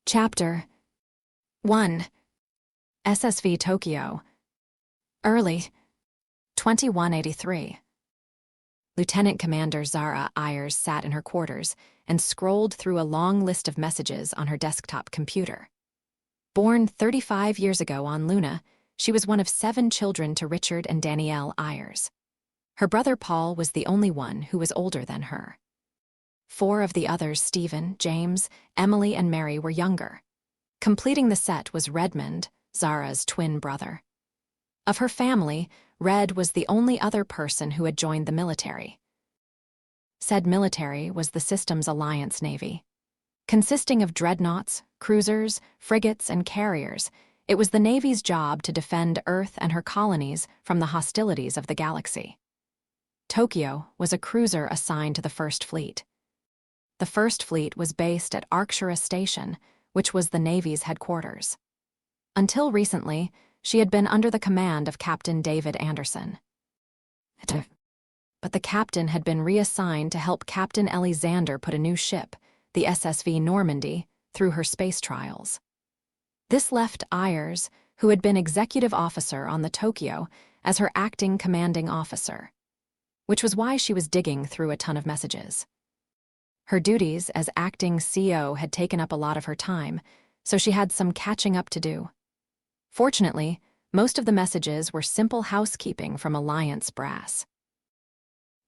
Chapter 1. SSV Tokyo. Early, 2183. Lieutenant Commander Zara Ayers sat in her quarters and scrolled through a long list of messages on her desktop computer. Born 35 years ago on Luna, she was one of 7 children to Richard and Danielle Ayers. Her brother Paul was the only one who was older than her. 4 of the others, Stephen, James, Emily, and Mary, were younger. Completing the set was Redmond, Zara's twin brother. Of her family, Red was the only other person who had joined the military. Said military was the system's alliance navy. Consisting of dreadnoughts, cruisers, frigates, and carriers, it was the Navy's job to defend Earth and her colonies from the hostilities of the galaxy. Tokyo was a cruiser assigned to the First Fleet. The First Fleet was based at Arcturus Station, which was the Navy's headquarters. Until recently, she had been under the command of Captain David Anderson. But the captain had been reassigned to help Captain Alexander put a new ship, the SSV Normandy, through her space trials. This left Ayers, who had been executive officer on the Tokyo, as her acting commanding officer, which was why she was digging through a ton of messages. Her duties as acting CO had taken up a lot of her time, so she had some catching up to do. Fortunately, most of the messages were simple housekeeping from Alliance brass.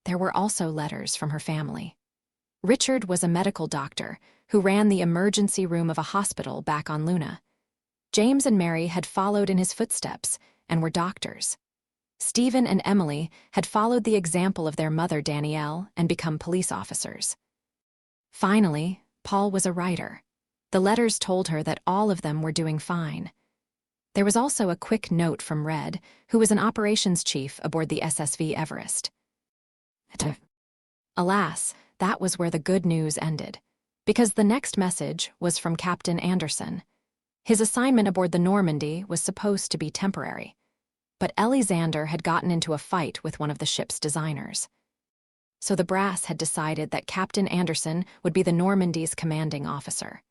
There were also letters from her family. Richard was a medical doctor who ran the emergency room of a hospital back on Luna. James and Mary had followed in his footsteps and were doctors. Stephen and Emily had followed the example of their mother Danielle and become police officers. Finally, Paul was a writer. The letters told her that all of them were doing fine. There was also a quick note from Red, who was an operations chief aboard the SSV Everest. Alas, that was where the good news ended, because the next message was from Captain Anderson. His assignment aboard the Normandy was supposed to be temporary, but Alexander had gotten into a fight with one of the ship's designers. So the brass had decided that Captain Anderson would be the Normandy's commanding officer.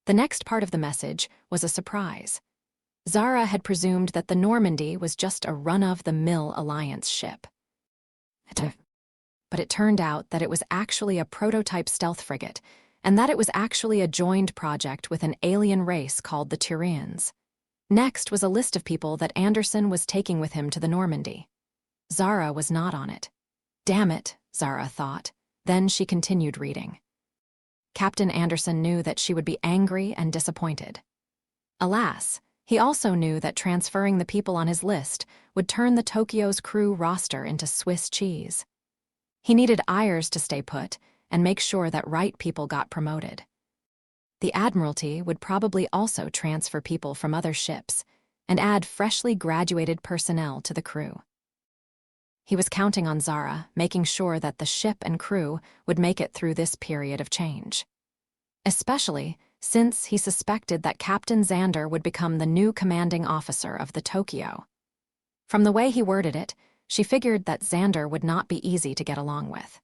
The next part of the message was a surprise. Zara had presumed that the Normandy was just a run-of-the-mill Alliance ship. But it turned out that it was actually a prototype stealth frigate, and that it was actually a joined project with an alien race called the Tyrians. Next was a list of people that Anderson was taking with him to the Normandy. Zara was not on it. Damn it, Zara thought. Then she continued reading. Captain Anderson knew that she would be angry and disappointed. Alas, he also knew that transferring the people on his list would turn the Tokyo's crew roster into Swiss cheese. He needed Ayers to stay put and make sure that right people got promoted. The Admiralty would probably also transfer people from other ships and add freshly graduated personnel to the crew. He was counting on Zara, making sure that the ship and crew would make it through this period of change. Especially since he suspected that Captain Xander would become the new commanding officer of the Tokyo. From the way he worded it, she figured that Xander would not be easy to get along with.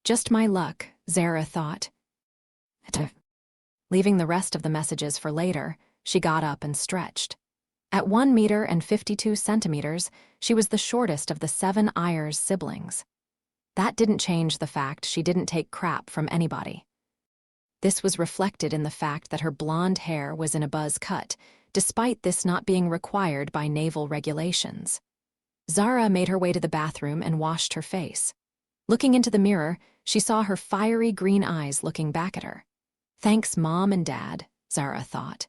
Just my luck, Zara thought. Leaving the rest of the messages for later, she got up and stretched. At 1 meter and 52 centimeters, she was the shortest of the 7 Ayers siblings. That didn't change the fact she didn't take crap from anybody. This was reflected in the fact that her blonde hair was in a buzz cut, despite this not being required by naval regulations. Zara made her way to the bathroom and washed her face. Looking into the mirror, she saw her fiery green eyes looking back at her. Thanks, Mom and Dad, Zara thought.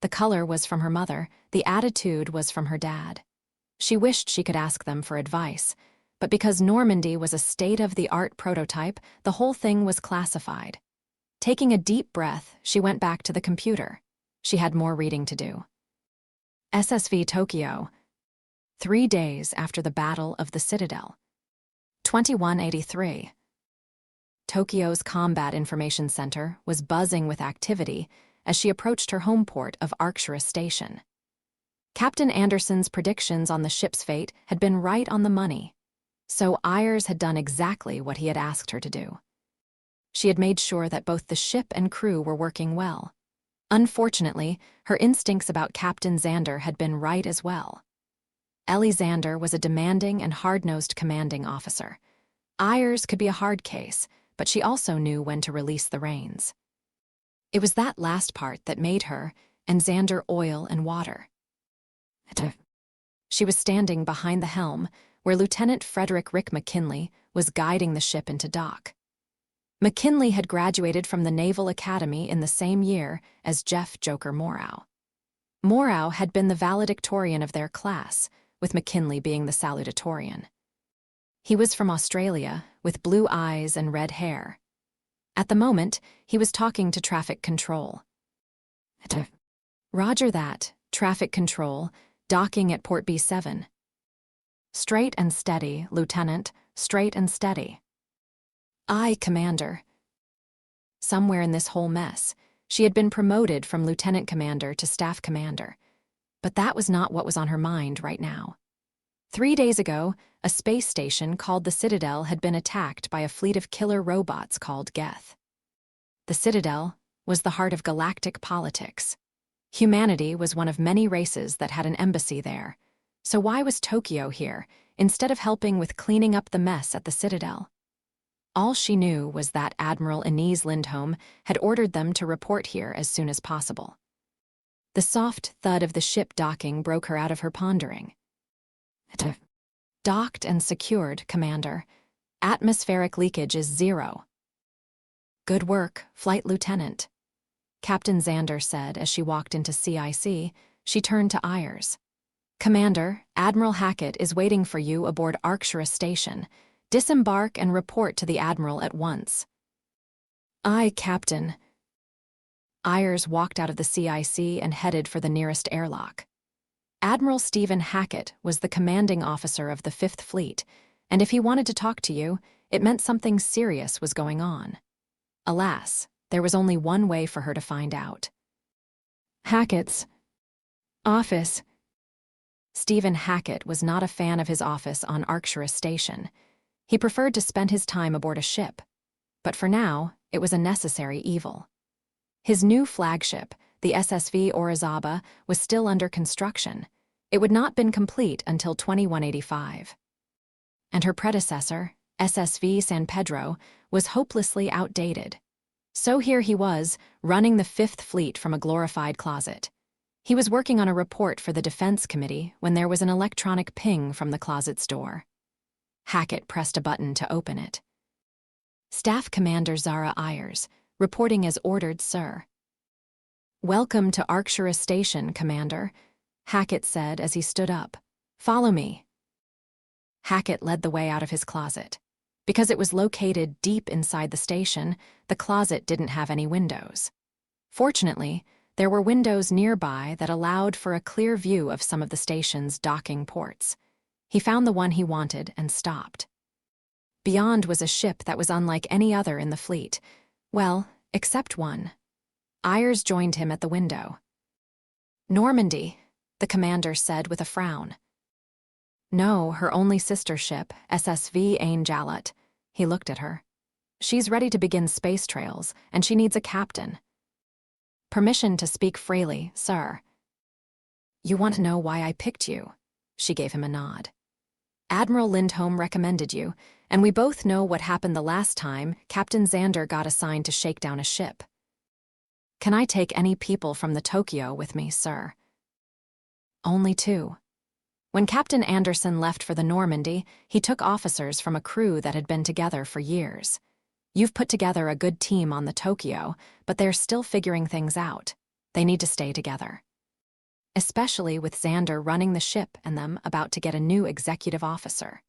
The color was from her mother, the attitude was from her dad. She wished she could ask them for advice, but because Normandy was a state-of-the-art prototype, the whole thing was classified. Taking a deep breath, she went back to the computer. She had more reading to do. SSV Tokyo. 3 days after the Battle of the Citadel. 2183. Tokyo's Combat Information Center was buzzing with activity as she approached her home port of Arcturus Station. Captain Anderson's predictions on the ship's fate had been right on the money, so Ayers had done exactly what he had asked her to do. She had made sure that both the ship and crew were working well. Unfortunately, her instincts about Captain Xander had been right as well. Ellie Xander was a demanding and hard-nosed commanding officer. Ayers could be a hard case, but she also knew when to release the reins. It was that last part that made her and Xander oil and water. She was standing behind the helm, where Lieutenant Frederick Rick McKinley was guiding the ship into dock. McKinley had graduated from the Naval Academy in the same year as Jeff Joker Morrow. Morrow had been the valedictorian of their class, with McKinley being the salutatorian. He was from Australia, with blue eyes and red hair. At the moment, he was talking to traffic control. Roger that, traffic control, docking at Port B7. Straight and steady, Lieutenant, straight and steady. Aye, Commander. Somewhere in this whole mess, she had been promoted from lieutenant commander to staff commander. But that was not what was on her mind right now. 3 days ago, a space station called the Citadel had been attacked by a fleet of killer robots called Geth. The Citadel was the heart of galactic politics. Humanity was one of many races that had an embassy there. So why was Tokyo here, instead of helping with cleaning up the mess at the Citadel? All she knew was that Admiral Inez Lindholm had ordered them to report here as soon as possible. The soft thud of the ship docking broke her out of her pondering. Docked and secured, Commander. Atmospheric leakage is 0. Good work, Flight Lieutenant. Captain Xander said as she walked into CIC. She turned to Ayers. Commander, Admiral Hackett is waiting for you aboard Arcturus Station. Disembark and report to the Admiral at once. Aye, Captain. Ayers walked out of the CIC and headed for the nearest airlock. Admiral Stephen Hackett was the commanding officer of the 5th Fleet, and if he wanted to talk to you, it meant something serious was going on. Alas, there was only one way for her to find out. Hackett's office. Stephen Hackett was not a fan of his office on Arcturus Station. He preferred to spend his time aboard a ship. But for now, it was a necessary evil. His new flagship, the SSV Orizaba, was still under construction. It would not been complete until 2185. And her predecessor, SSV San Pedro, was hopelessly outdated. So here he was, running the 5th Fleet from a glorified closet. He was working on a report for the Defense Committee when there was an electronic ping from the closet's door. Hackett pressed a button to open it. Staff Commander Zara Ayers, reporting as ordered, sir. Welcome to Arcturus Station, Commander, Hackett said as he stood up. Follow me. Hackett led the way out of his closet. Because it was located deep inside the station, the closet didn't have any windows. Fortunately, there were windows nearby that allowed for a clear view of some of the station's docking ports. He found the one he wanted and stopped. Beyond was a ship that was unlike any other in the fleet. Well, except one. Ayers joined him at the window. Normandy, the commander said with a frown. No, her only sister ship, SSV Ain Jalut. He looked at her. She's ready to begin space trails, and she needs a captain. Permission to speak freely, sir. You want to know why I picked you? She gave him a nod. Admiral Lindholm recommended you, and we both know what happened the last time Captain Xander got assigned to shake down a ship. Can I take any people from the Tokyo with me, sir? Only 2. When Captain Anderson left for the Normandy, he took officers from a crew that had been together for years. You've put together a good team on the Tokyo, but they're still figuring things out. They need to stay together. Especially with Xander running the ship and them about to get a new executive officer.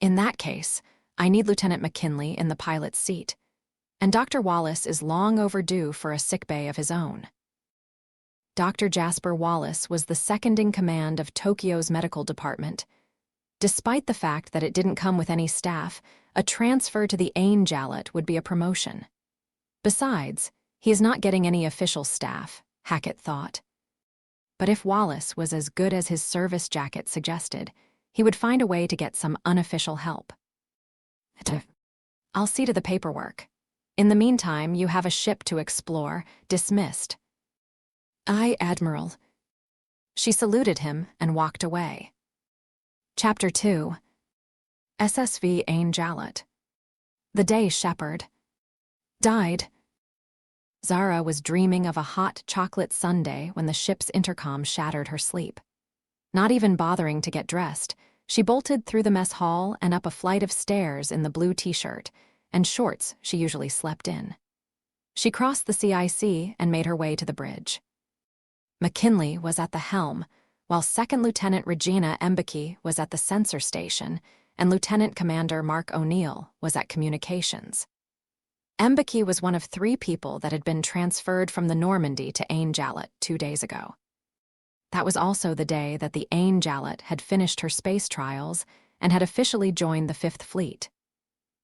In that case, I need Lieutenant McKinley in the pilot's seat, and Dr. Wallace is long overdue for a sickbay of his own. Dr. Jasper Wallace was the second in command of Tokyo's medical department. Despite the fact that it didn't come with any staff, a transfer to the Ain Jalut would be a promotion. Besides, he is not getting any official staff, Hackett thought. But if Wallace was as good as his service jacket suggested, he would find a way to get some unofficial help. I'll see to the paperwork. In the meantime, you have a ship to explore. Dismissed. Aye, Admiral. She saluted him and walked away. Chapter 2. SSV Ain Jalut. The day Shepard died. Zara was dreaming of a hot chocolate sundae when the ship's intercom shattered her sleep. Not even bothering to get dressed, she bolted through the mess hall and up a flight of stairs in the blue t-shirt and shorts she usually slept in. She crossed the CIC and made her way to the bridge. McKinley was at the helm, while Second Lieutenant Regina Embeke was at the sensor station and Lieutenant Commander Mark O'Neill was at communications. Embeke was one of 3 people that had been transferred from the Normandy to Ain Jalut 2 days ago. That was also the day that the Ain Jalut had finished her space trials and had officially joined the Fifth Fleet.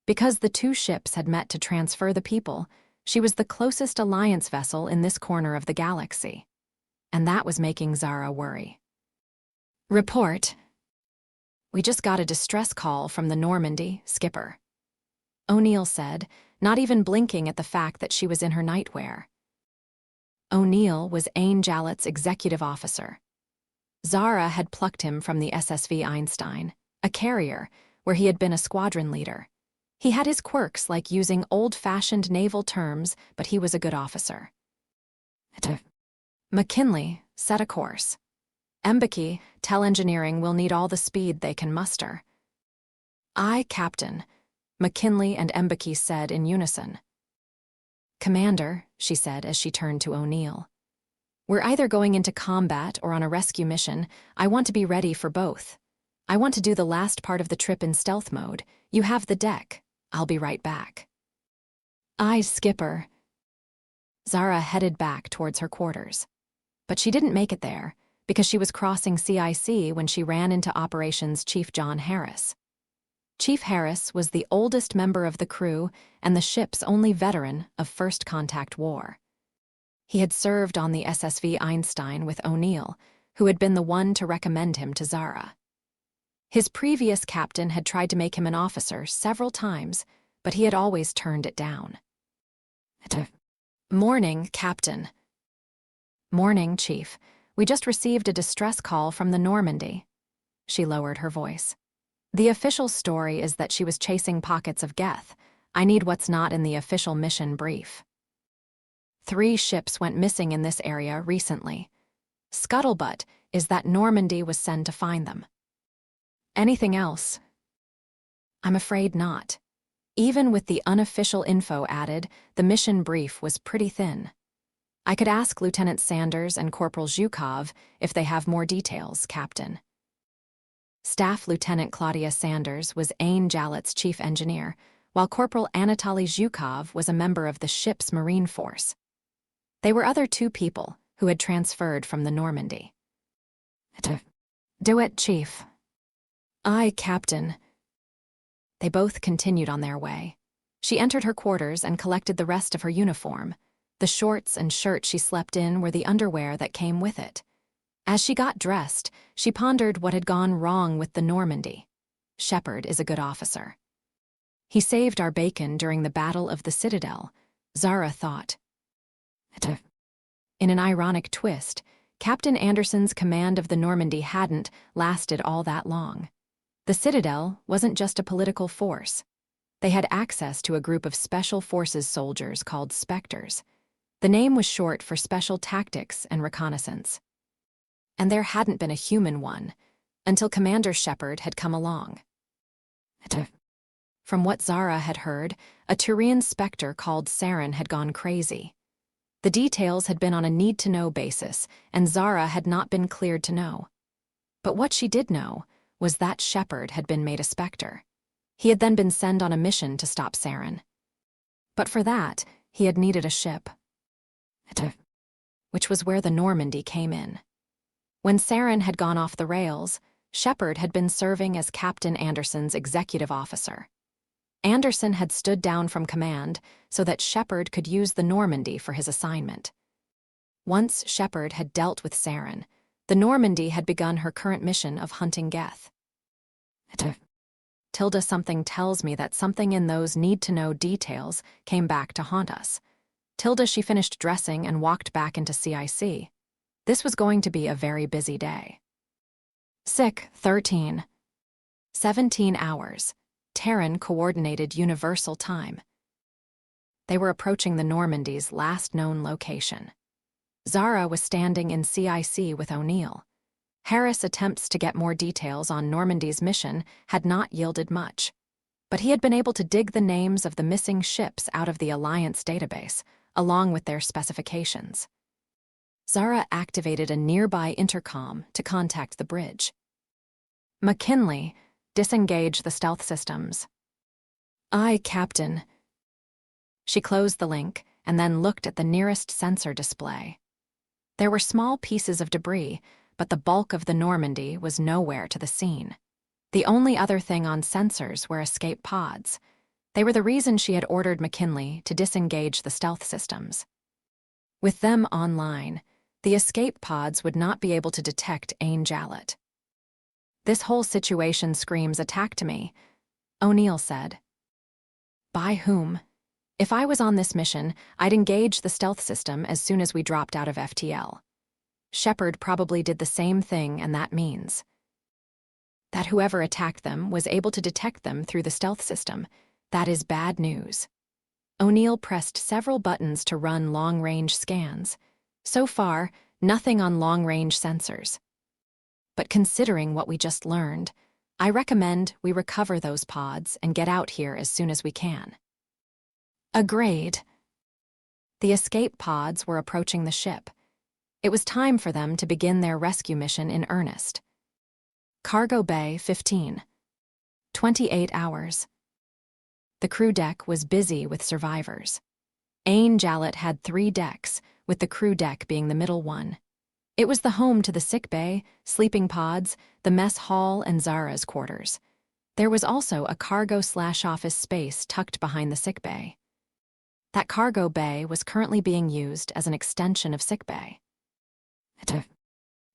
Because the 2 ships had met to transfer the people, she was the closest alliance vessel in this corner of the galaxy. And that was making Zara worry. Report. We just got a distress call from the Normandy, Skipper. O'Neill said, not even blinking at the fact that she was in her nightwear. O'Neill was Ain Jalut's executive officer. Zara had plucked him from the SSV Einstein, a carrier, where he had been a squadron leader. He had his quirks like using old-fashioned naval terms, but he was a good officer. McKinley, set a course. Embeke, tell engineering we'll need all the speed they can muster. Aye, Captain, McKinley and Embeke said in unison. Commander, she said as she turned to O'Neill. We're either going into combat or on a rescue mission. I want to be ready for both. I want to do the last part of the trip in stealth mode. You have the deck. I'll be right back. Aye, Skipper. Zara headed back towards her quarters. But she didn't make it there, because she was crossing CIC when she ran into Operations Chief John Harris. Chief Harris was the oldest member of the crew and the ship's only veteran of First Contact War. He had served on the SSV Einstein with O'Neill, who had been the one to recommend him to Zara. His previous captain had tried to make him an officer several times, but he had always turned it down. Morning, Captain. Morning, Chief. We just received a distress call from the Normandy. She lowered her voice. The official story is that she was chasing pockets of Geth. I need what's not in the official mission brief. 3 ships went missing in this area recently. Scuttlebutt is that Normandy was sent to find them. Anything else? I'm afraid not. Even with the unofficial info added, the mission brief was pretty thin. I could ask Lieutenant Sanders and Corporal Zhukov if they have more details, Captain. Staff Lieutenant Claudia Sanders was Ain Jalut's chief engineer, while Corporal Anatoly Zhukov was a member of the ship's Marine Force. They were other 2 people who had transferred from the Normandy. Do it, Chief. Aye, Captain. They both continued on their way. She entered her quarters and collected the rest of her uniform. The shorts and shirt she slept in were the underwear that came with it. As she got dressed, she pondered what had gone wrong with the Normandy. Shepard is a good officer. He saved our bacon during the Battle of the Citadel, Zara thought. In an ironic twist, Captain Anderson's command of the Normandy hadn't lasted all that long. The Citadel wasn't just a political force. They had access to a group of Special Forces soldiers called Spectres. The name was short for Special Tactics and Reconnaissance. And there hadn't been a human one, until Commander Shepard had come along. From what Zara had heard, a Turian Spectre called Saren had gone crazy. The details had been on a need-to-know basis, and Zara had not been cleared to know. But what she did know was that Shepard had been made a Spectre. He had then been sent on a mission to stop Saren. But for that, he had needed a ship. Which was where the Normandy came in. When Saren had gone off the rails, Shepard had been serving as Captain Anderson's executive officer. Anderson had stood down from command so that Shepard could use the Normandy for his assignment. Once Shepard had dealt with Saren, the Normandy had begun her current mission of hunting Geth. Tilda, something tells me that something in those need-to-know details came back to haunt us. Tilda, she finished dressing and walked back into CIC. This was going to be a very busy day. Sick, 13. 17 hours. Terran Coordinated Universal Time. They were approaching the Normandy's last known location. Zara was standing in CIC with O'Neill. Harris' attempts to get more details on Normandy's mission had not yielded much, but he had been able to dig the names of the missing ships out of the Alliance database, along with their specifications. Zara activated a nearby intercom to contact the bridge. McKinley, disengage the stealth systems. Aye, Captain. She closed the link and then looked at the nearest sensor display. There were small pieces of debris, but the bulk of the Normandy was nowhere to the scene. The only other thing on sensors were escape pods. They were the reason she had ordered McKinley to disengage the stealth systems. With them online, the escape pods would not be able to detect Ain Jalut. This whole situation screams attack to me, O'Neill said. By whom? If I was on this mission, I'd engage the stealth system as soon as we dropped out of FTL. Shepard probably did the same thing, and that means that whoever attacked them was able to detect them through the stealth system. That is bad news. O'Neill pressed several buttons to run long-range scans. So far, nothing on long-range sensors. But considering what we just learned, I recommend we recover those pods and get out here as soon as we can. Agreed. The escape pods were approaching the ship. It was time for them to begin their rescue mission in earnest. Cargo Bay 15. 28 hours. The crew deck was busy with survivors. Ain Jalut had 3 decks, with the crew deck being the middle one. It was the home to the sick bay, sleeping pods, the mess hall, and Zara's quarters. There was also a cargo/office space tucked behind the sick bay. That cargo bay was currently being used as an extension of sick bay.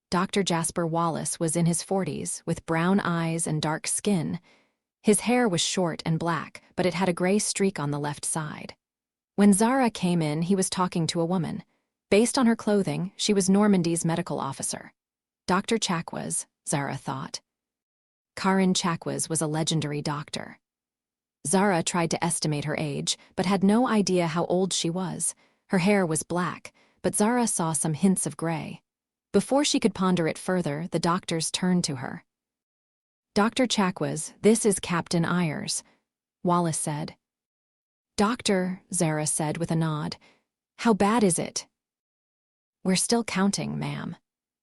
Dr. Jasper Wallace was in his 40s, with brown eyes and dark skin. His hair was short and black, but it had a gray streak on the left side. When Zara came in, he was talking to a woman. Based on her clothing, she was Normandy's medical officer. Dr. Chakwas, Zara thought. Karin Chakwas was a legendary doctor. Zara tried to estimate her age, but had no idea how old she was. Her hair was black, but Zara saw some hints of gray. Before she could ponder it further, the doctors turned to her. Dr. Chakwas, this is Captain Ayers, Wallace said. Doctor, Zara said with a nod. How bad is it? We're still counting, ma'am,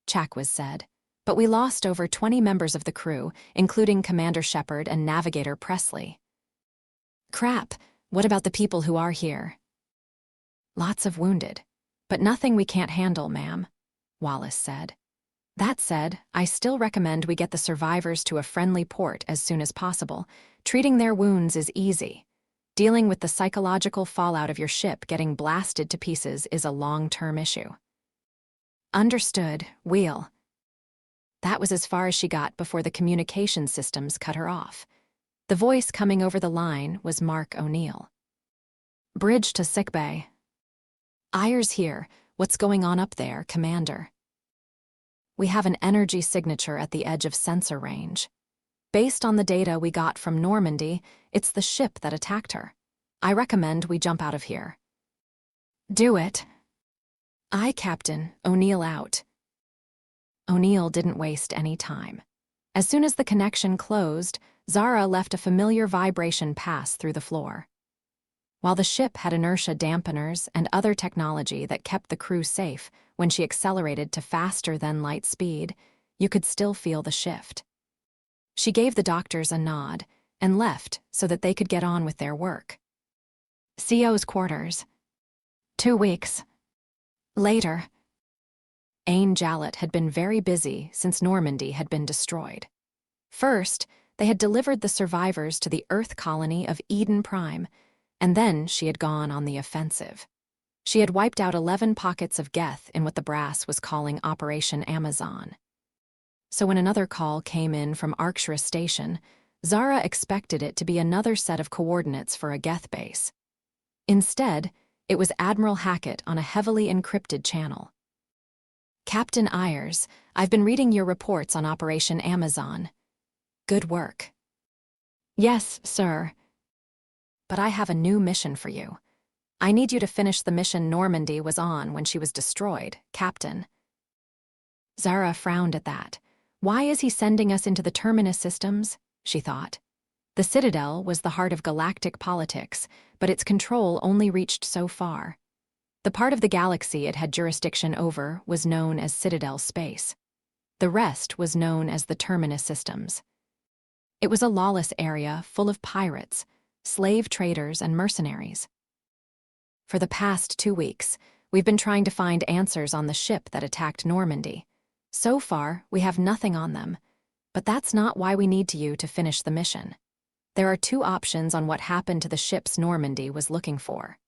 Chakwas said. But we lost over 20 members of the crew, including Commander Shepard and Navigator Presley. Crap, what about the people who are here? Lots of wounded, but nothing we can't handle, ma'am, Wallace said. That said, I still recommend we get the survivors to a friendly port as soon as possible. Treating their wounds is easy. Dealing with the psychological fallout of your ship getting blasted to pieces is a long-term issue. Understood, Wheel. That was as far as she got before the communication systems cut her off. The voice coming over the line was Mark O'Neill. Bridge to sickbay. Ayers here. What's going on up there, Commander? We have an energy signature at the edge of sensor range. Based on the data we got from Normandy, it's the ship that attacked her. I recommend we jump out of here. Do it. Aye, Captain. O'Neill out. O'Neill didn't waste any time. As soon as the connection closed, Zara left a familiar vibration pass through the floor. While the ship had inertia dampeners and other technology that kept the crew safe when she accelerated to faster than light speed, you could still feel the shift. She gave the doctors a nod and left so that they could get on with their work. CO's quarters. 2 weeks. Later. Ain Jalut had been very busy since Normandy had been destroyed. First, they had delivered the survivors to the Earth colony of Eden Prime, and then she had gone on the offensive. She had wiped out 11 pockets of Geth in what the brass was calling Operation Amazon. So when another call came in from Arcturus Station, Zara expected it to be another set of coordinates for a Geth base. Instead, it was Admiral Hackett on a heavily encrypted channel. Captain Ayers, I've been reading your reports on Operation Amazon. Good work. Yes, sir. But I have a new mission for you. I need you to finish the mission Normandy was on when she was destroyed, Captain. Zara frowned at that. Why is he sending us into the Terminus systems? She thought. The Citadel was the heart of galactic politics, but its control only reached so far. The part of the galaxy it had jurisdiction over was known as Citadel space. The rest was known as the Terminus systems. It was a lawless area full of pirates, slave traders, and mercenaries. For the past 2 weeks, we've been trying to find answers on the ship that attacked Normandy. So far, we have nothing on them, but that's not why we need you to finish the mission. There are 2 options on what happened to the ships Normandy was looking for.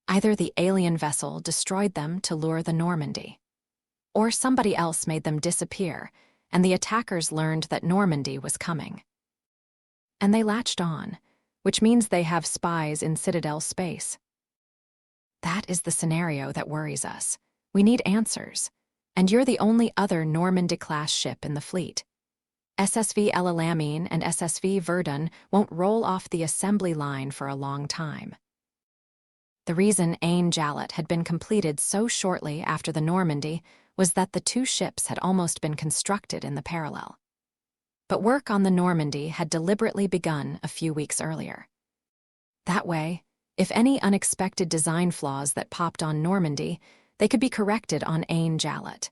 Either the alien vessel destroyed them to lure the Normandy, or somebody else made them disappear, and the attackers learned that Normandy was coming. And they latched on, which means they have spies in Citadel space. That is the scenario that worries us. We need answers, and you're the only other Normandy-class ship in the fleet. SSV El Alamein and SSV Verdun won't roll off the assembly line for a long time. The reason Ain Jalut had been completed so shortly after the Normandy was that the 2 ships had almost been constructed in the parallel. But work on the Normandy had deliberately begun a few weeks earlier. That way, if any unexpected design flaws that popped on Normandy, they could be corrected on Ain Jalut.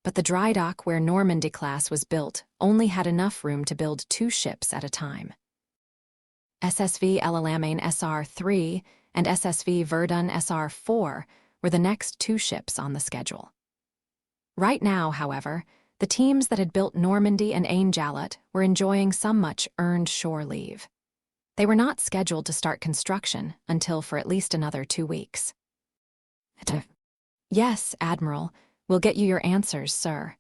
But the dry dock where Normandy-class was built only had enough room to build 2 ships at a time. SSV El Alamein SR-3 and SSV Verdun SR-4 were the next 2 ships on the schedule. Right now, however, the teams that had built Normandy and Ain Jalut were enjoying some much earned shore leave. They were not scheduled to start construction until for at least another 2 weeks. Yes, Admiral, we'll get you your answers, sir.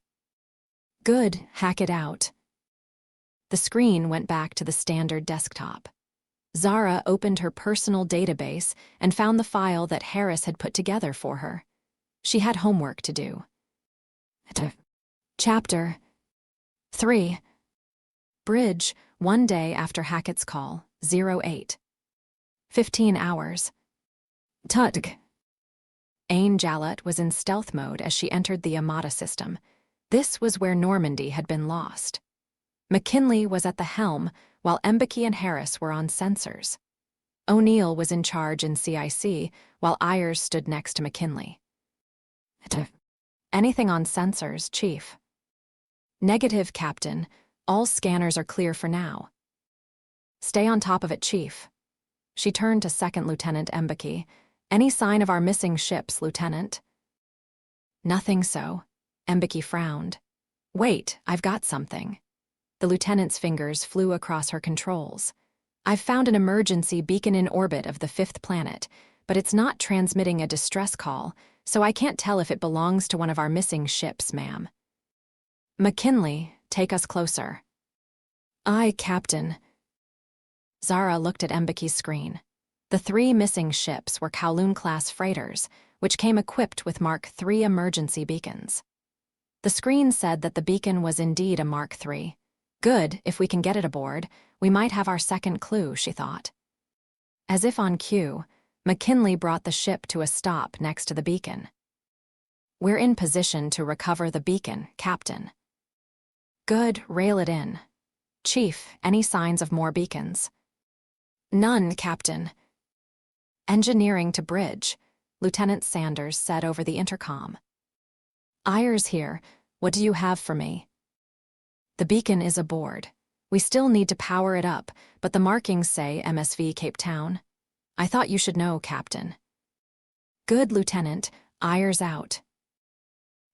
Good, hack it out. The screen went back to the standard desktop. Zara opened her personal database and found the file that Harris had put together for her. She had homework to do. Chapter 3. Bridge, 1 day after Hackett's call, 08. 15 hours. Tug. Ain Jalut was in stealth mode as she entered the Amata system. This was where Normandy had been lost. McKinley was at the helm, while Mbeki and Harris were on sensors. O'Neill was in charge in CIC, while Ayers stood next to McKinley. Anything on sensors, Chief? Negative, Captain. All scanners are clear for now. Stay on top of it, Chief. She turned to Second Lieutenant Mbeki. Any sign of our missing ships, Lieutenant? Nothing so. Mbeki frowned. Wait, I've got something. The lieutenant's fingers flew across her controls. I've found an emergency beacon in orbit of the 5th planet, but it's not transmitting a distress call, so I can't tell if it belongs to one of our missing ships, ma'am. McKinley, take us closer. Aye, Captain. Zara looked at Mbeki's screen. The 3 missing ships were Kowloon-class freighters, which came equipped with Mark III emergency beacons. The screen said that the beacon was indeed a Mark III. Good, if we can get it aboard, we might have our second clue, she thought. As if on cue, McKinley brought the ship to a stop next to the beacon. We're in position to recover the beacon, Captain. Good, rail it in. Chief, any signs of more beacons? None, Captain. Engineering to bridge, Lieutenant Sanders said over the intercom. Ayers here, what do you have for me? The beacon is aboard. We still need to power it up, but the markings say MSV Cape Town. I thought you should know, Captain. Good, Lieutenant. Ayers out.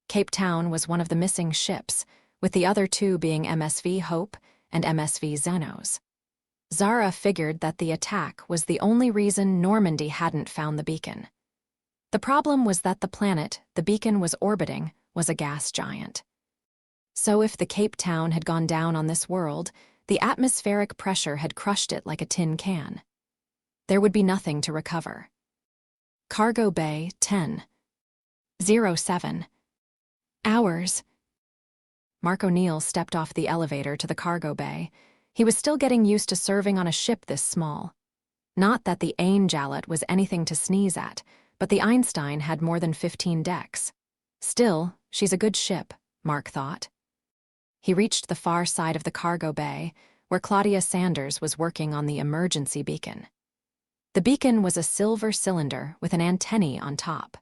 Cape Town was one of the missing ships, with the other 2 being MSV Hope and MSV Xenos. Zara figured that the attack was the only reason Normandy hadn't found the beacon. The problem was that the planet the beacon was orbiting was a gas giant. So if the Cape Town had gone down on this world, The atmospheric pressure had crushed it like a tin can. There would be nothing to recover. Cargo Bay 10:07 hours. Mark O'Neill stepped off the elevator to the cargo bay. He was still getting used to serving on a ship this small. Not that the Ain Jalut was anything to sneeze at, but the Einstein had more than 15 decks. Still, she's a good ship, Mark thought. He reached the far side of the cargo bay, where Claudia Sanders was working on the emergency beacon. The beacon was a silver cylinder with an antennae on top.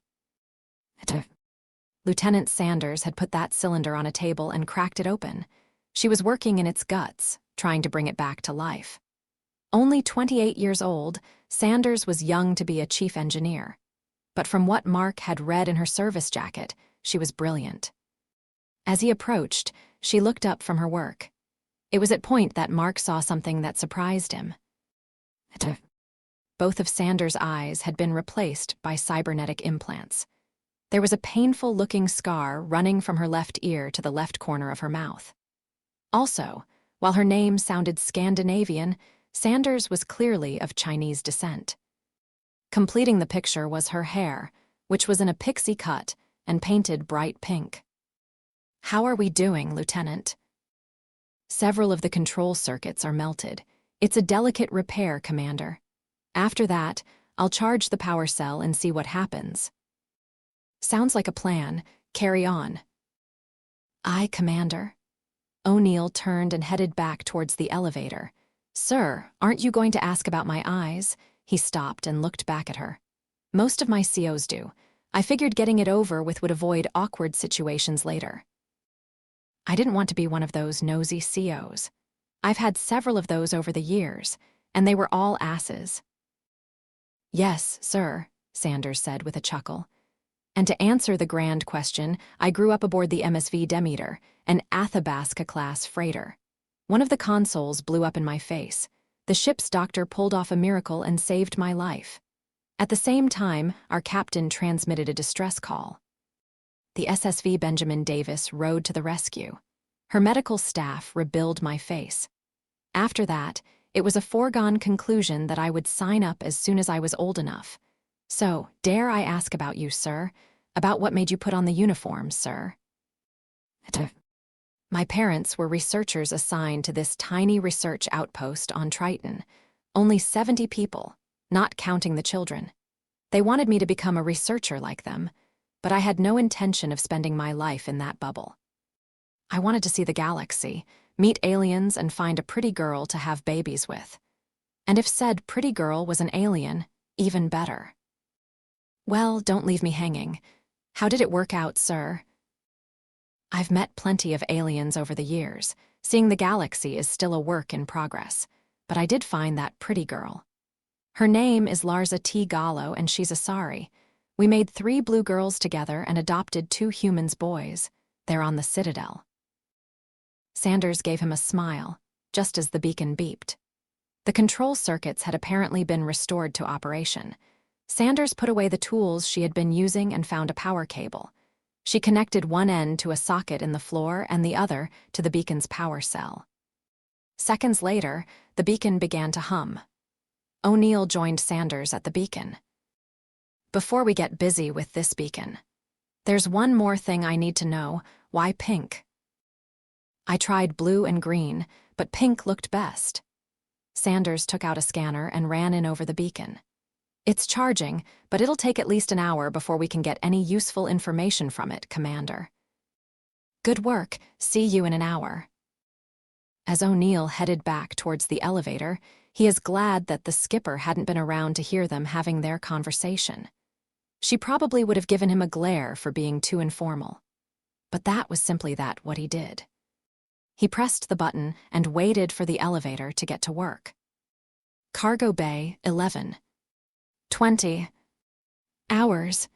Lieutenant Sanders had put that cylinder on a table and cracked it open. She was working in its guts, trying to bring it back to life. Only 28 years old, Sanders was young to be a chief engineer. But from what Mark had read in her service jacket, she was brilliant. As he approached, she looked up from her work. It was at point that Mark saw something that surprised him. Both of Sanders' eyes had been replaced by cybernetic implants. There was a painful-looking scar running from her left ear to the left corner of her mouth. Also, while her name sounded Scandinavian, Sanders was clearly of Chinese descent. Completing the picture was her hair, which was in a pixie cut and painted bright pink. "How are we doing, Lieutenant?" "Several of the control circuits are melted. It's a delicate repair, Commander. After that, I'll charge the power cell and see what happens." "Sounds like a plan. Carry on." "Aye, Commander." O'Neill turned and headed back towards the elevator. "Sir, aren't you going to ask about my eyes?" He stopped and looked back at her. "Most of my COs do. I figured getting it over with would avoid awkward situations later." "I didn't want to be one of those nosy COs. I've had several of those over the years, and they were all asses." "Yes, sir," Sanders said with a chuckle. "And to answer the grand question, I grew up aboard the MSV Demeter, an Athabasca-class freighter. One of the consoles blew up in my face. The ship's doctor pulled off a miracle and saved my life. At the same time, our captain transmitted a distress call. The SSV Benjamin Davis rode to the rescue. Her medical staff rebuilt my face. After that, it was a foregone conclusion that I would sign up as soon as I was old enough. So, dare I ask about you, sir? About what made you put on the uniform, sir?" "My parents were researchers assigned to this tiny research outpost on Triton. Only 70 people, not counting the children. They wanted me to become a researcher like them, but I had no intention of spending my life in that bubble. I wanted to see the galaxy, meet aliens, and find a pretty girl to have babies with. And if said pretty girl was an alien, even better." "Well, don't leave me hanging. How did it work out, sir?" "I've met plenty of aliens over the years. Seeing the galaxy is still a work in progress. But I did find that pretty girl. Her name is Larsa T. Gallo, and she's Asari. We made 3 blue girls together and adopted 2 humans boys. They're on the Citadel." Sanders gave him a smile, just as the beacon beeped. The control circuits had apparently been restored to operation. Sanders put away the tools she had been using and found a power cable. She connected one end to a socket in the floor and the other to the beacon's power cell. Seconds later, the beacon began to hum. O'Neill joined Sanders at the beacon. "Before we get busy with this beacon, there's one more thing I need to know. Why pink?" "I tried blue and green, but pink looked best." Sanders took out a scanner and ran in over the beacon. "It's charging, but it'll take at least an hour before we can get any useful information from it, Commander." "Good work. See you in an hour." As O'Neill headed back towards the elevator, he is glad that the skipper hadn't been around to hear them having their conversation. She probably would have given him a glare for being too informal. But that was simply what he did. He pressed the button and waited for the elevator to get to work. Cargo Bay 11:20 hours.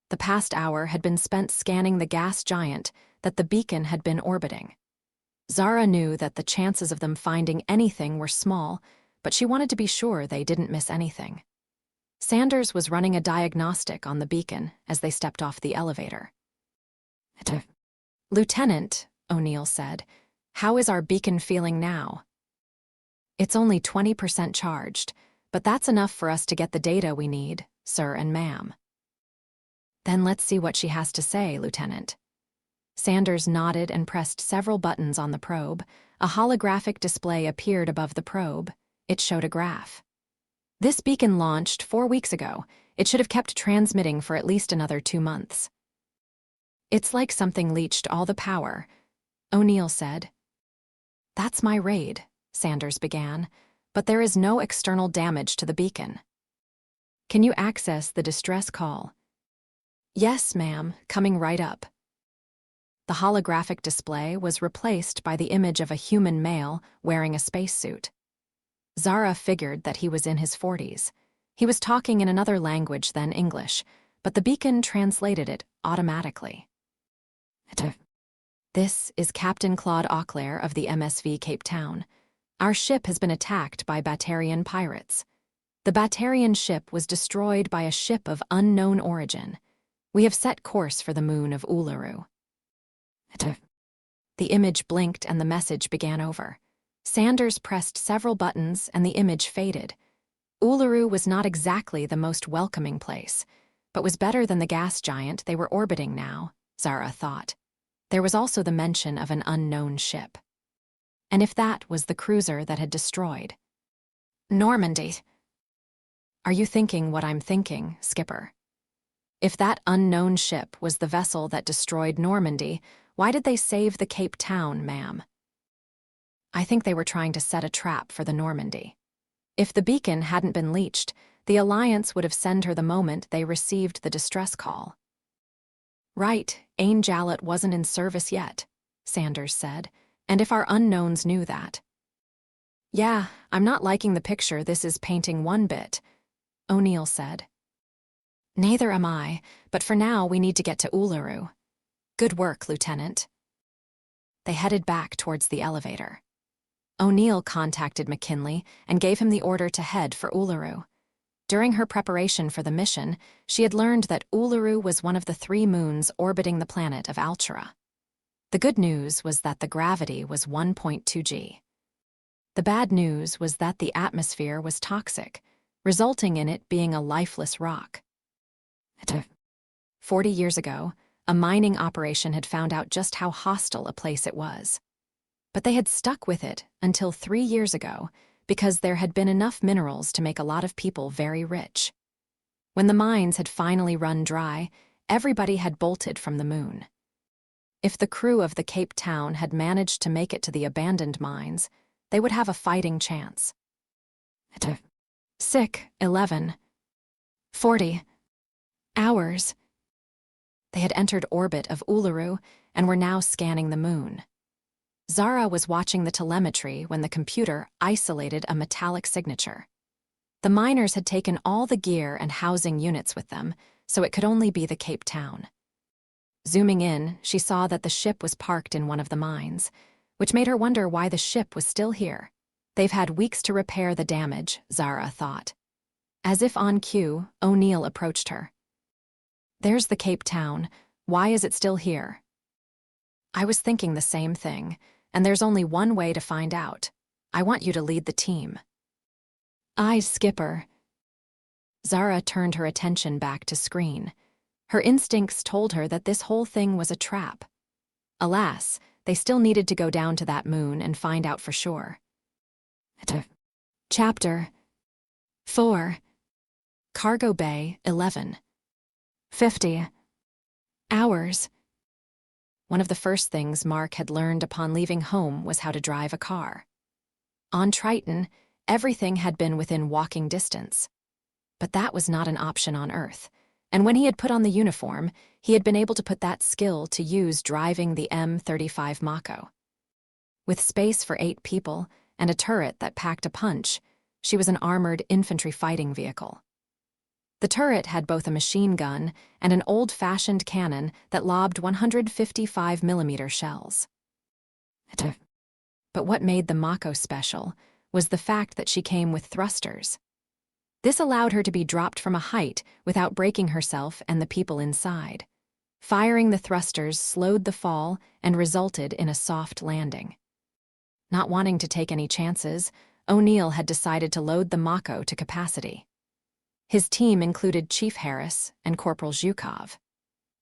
The past hour had been spent scanning the gas giant that the beacon had been orbiting. Zara knew that the chances of them finding anything were small, but she wanted to be sure they didn't miss anything. Sanders was running a diagnostic on the beacon as they stepped off the elevator. "Lieutenant," O'Neill said, How is our beacon feeling now? It's only 20% charged, but that's enough for us to get the data we need, sir and ma'am. Then let's see what she has to say, Lieutenant. Sanders nodded and pressed several buttons on the probe. A holographic display appeared above the probe. It showed a graph. This beacon launched 4 weeks ago. It should have kept transmitting for at least another 2 months. It's like something leached all the power, O'Neill said. That's my raid, Sanders began, but there is no external damage to the beacon. Can you access the distress call? Yes, ma'am, coming right up. The holographic display was replaced by the image of a human male wearing a spacesuit. Zara figured that he was in his 40s. He was talking in another language than English, but the beacon translated it automatically. This is Captain Claude Auclair of the MSV Cape Town. Our ship has been attacked by Batarian pirates. The Batarian ship was destroyed by a ship of unknown origin. We have set course for the moon of Uluru. The image blinked and the message began over. Sanders pressed several buttons and the image faded. Uluru was not exactly the most welcoming place, but was better than the gas giant they were orbiting now, Zara thought. There was also the mention of an unknown ship. And if that was the cruiser that had destroyed? Normandy. Are you thinking what I'm thinking, Skipper? If that unknown ship was the vessel that destroyed Normandy, why did they save the Cape Town, ma'am? I think they were trying to set a trap for the Normandy. If the beacon hadn't been leached, the Alliance would have sent her the moment they received the distress call. Right, Ain Jalut wasn't in service yet, Sanders said, and if our unknowns knew that. Yeah, I'm not liking the picture this is painting one bit, O'Neill said. Neither am I, but for now we need to get to Uluru. Good work, Lieutenant. They headed back towards the elevator. O'Neill contacted McKinley and gave him the order to head for Uluru. During her preparation for the mission, she had learned that Uluru was one of the 3 moons orbiting the planet of Altura. The good news was that the gravity was 1.2 g. The bad news was that the atmosphere was toxic, resulting in it being a lifeless rock. 40 years ago, a mining operation had found out just how hostile a place it was. But they had stuck with it until 3 years ago because there had been enough minerals to make a lot of people very rich. When the mines had finally run dry, everybody had bolted from the moon. If the crew of the Cape Town had managed to make it to the abandoned mines, they would have a fighting chance. 11, 40 hours. They had entered orbit of Uluru and were now scanning the moon. Zara was watching the telemetry when the computer isolated a metallic signature. The miners had taken all the gear and housing units with them, so it could only be the Cape Town. Zooming in, she saw that the ship was parked in one of the mines, which made her wonder why the ship was still here. They've had weeks to repair the damage, Zara thought. As if on cue, O'Neill approached her. There's the Cape Town. Why is it still here? I was thinking the same thing, and there's only one way to find out. I want you to lead the team. Aye, Skipper. Zara turned her attention back to screen. Her instincts told her that this whole thing was a trap. Alas, they still needed to go down to that moon and find out for sure. Chapter 4. Cargo Bay 11. 50 hours. One of the first things Mark had learned upon leaving home was how to drive a car. On Triton, everything had been within walking distance. But that was not an option on Earth, and when he had put on the uniform, he had been able to put that skill to use driving the M35 Mako. With space for 8 people and a turret that packed a punch, she was an armored infantry fighting vehicle. The turret had both a machine gun and an old-fashioned cannon that lobbed 155mm shells. But what made the Mako special was the fact that she came with thrusters. This allowed her to be dropped from a height without breaking herself and the people inside. Firing the thrusters slowed the fall and resulted in a soft landing. Not wanting to take any chances, O'Neill had decided to load the Mako to capacity. His team included Chief Harris and Corporal Zhukov.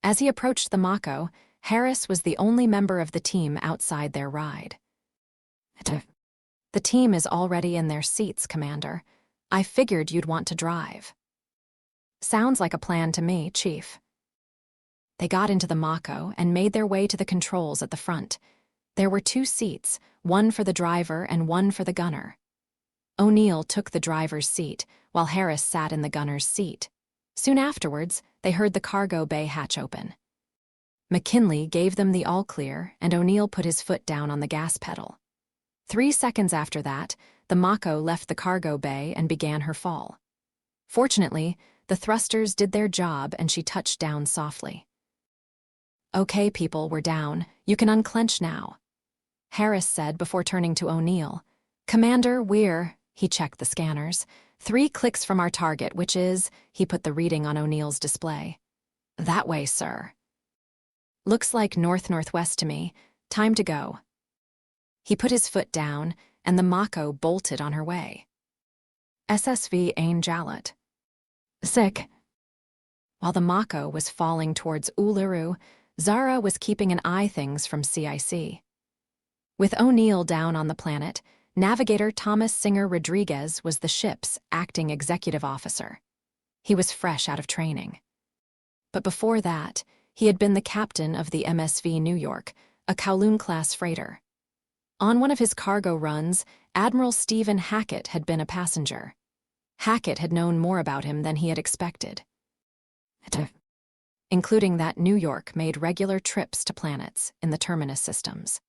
As he approached the Mako, Harris was the only member of the team outside their ride. "The team is already in their seats, Commander. I figured you'd want to drive." "Sounds like a plan to me, Chief." They got into the Mako and made their way to the controls at the front. There were 2 seats, one for the driver and one for the gunner. O'Neill took the driver's seat, while Harris sat in the gunner's seat. Soon afterwards, they heard the cargo bay hatch open. McKinley gave them the all-clear, and O'Neill put his foot down on the gas pedal. 3 seconds after that, the Mako left the cargo bay and began her fall. Fortunately, the thrusters did their job and she touched down softly. "Okay, people, we're down. You can unclench now," Harris said before turning to O'Neill. "Commander, we're..." He checked the scanners. 3 clicks from our target, which is... He put the reading on O'Neill's display. "That way, sir." "Looks like north-northwest to me. Time to go." He put his foot down, and the Mako bolted on her way. SSV Ain Jalut. Sick. While the Mako was falling towards Uluru, Zara was keeping an eye things from CIC. With O'Neill down on the planet, Navigator Thomas Singer Rodriguez was the ship's acting executive officer. He was fresh out of training. But before that, he had been the captain of the MSV New York, a Kowloon-class freighter. On one of his cargo runs, Admiral Stephen Hackett had been a passenger. Hackett had known more about him than he had expected, including that New York made regular trips to planets in the Terminus systems.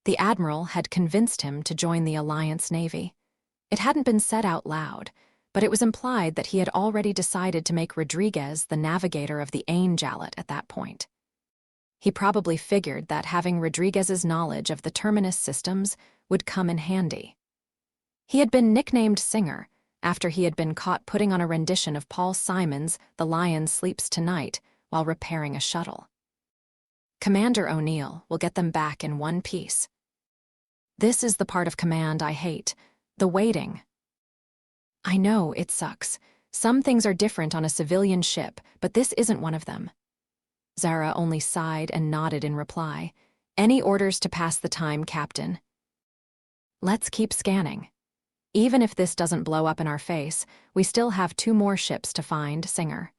The Admiral had convinced him to join the Alliance Navy. It hadn't been said out loud, but it was implied that he had already decided to make Rodriguez the navigator of the Ain Jalut at that point. He probably figured that having Rodriguez's knowledge of the Terminus systems would come in handy. He had been nicknamed Singer after he had been caught putting on a rendition of Paul Simon's The Lion Sleeps Tonight while repairing a shuttle. "Commander O'Neill will get them back in one piece." "This is the part of command I hate, the waiting." "I know, it sucks. Some things are different on a civilian ship, but this isn't one of them." Zara only sighed and nodded in reply. "Any orders to pass the time, Captain?" "Let's keep scanning. Even if this doesn't blow up in our face, we still have 2 more ships to find, Singer."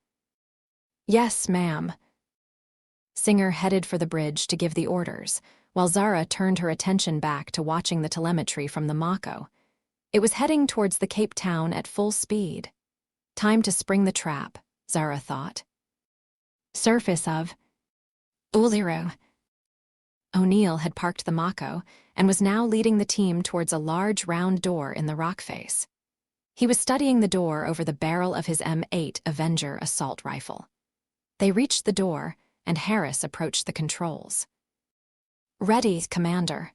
"Yes, ma'am." Singer headed for the bridge to give the orders, while Zara turned her attention back to watching the telemetry from the Mako. It was heading towards the Cape Town at full speed. Time to spring the trap, Zara thought. Surface of Uluru. O'Neill had parked the Mako and was now leading the team towards a large round door in the rock face. He was studying the door over the barrel of his M8 Avenger assault rifle. They reached the door, and Harris approached the controls. "Ready, Commander."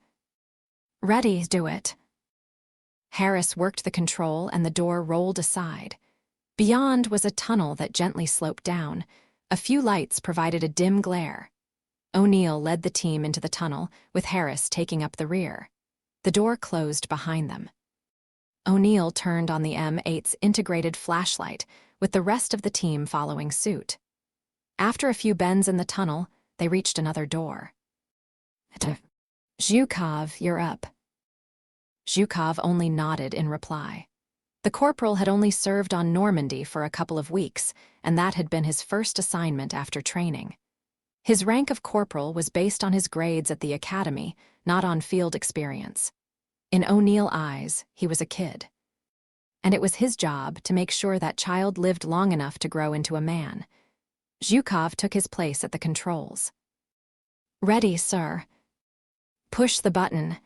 "Ready, do it." Harris worked the control and the door rolled aside. Beyond was a tunnel that gently sloped down. A few lights provided a dim glare. O'Neill led the team into the tunnel, with Harris taking up the rear. The door closed behind them. O'Neill turned on the M8's integrated flashlight, with the rest of the team following suit. After a few bends in the tunnel, they reached another door. "Zhukov, you're up." Zhukov only nodded in reply. The corporal had only served on Normandy for a couple of weeks, and that had been his first assignment after training. His rank of corporal was based on his grades at the academy, not on field experience. In O'Neill's eyes, he was a kid. And it was his job to make sure that child lived long enough to grow into a man. Zhukov took his place at the controls. "Ready, sir." "Push the button."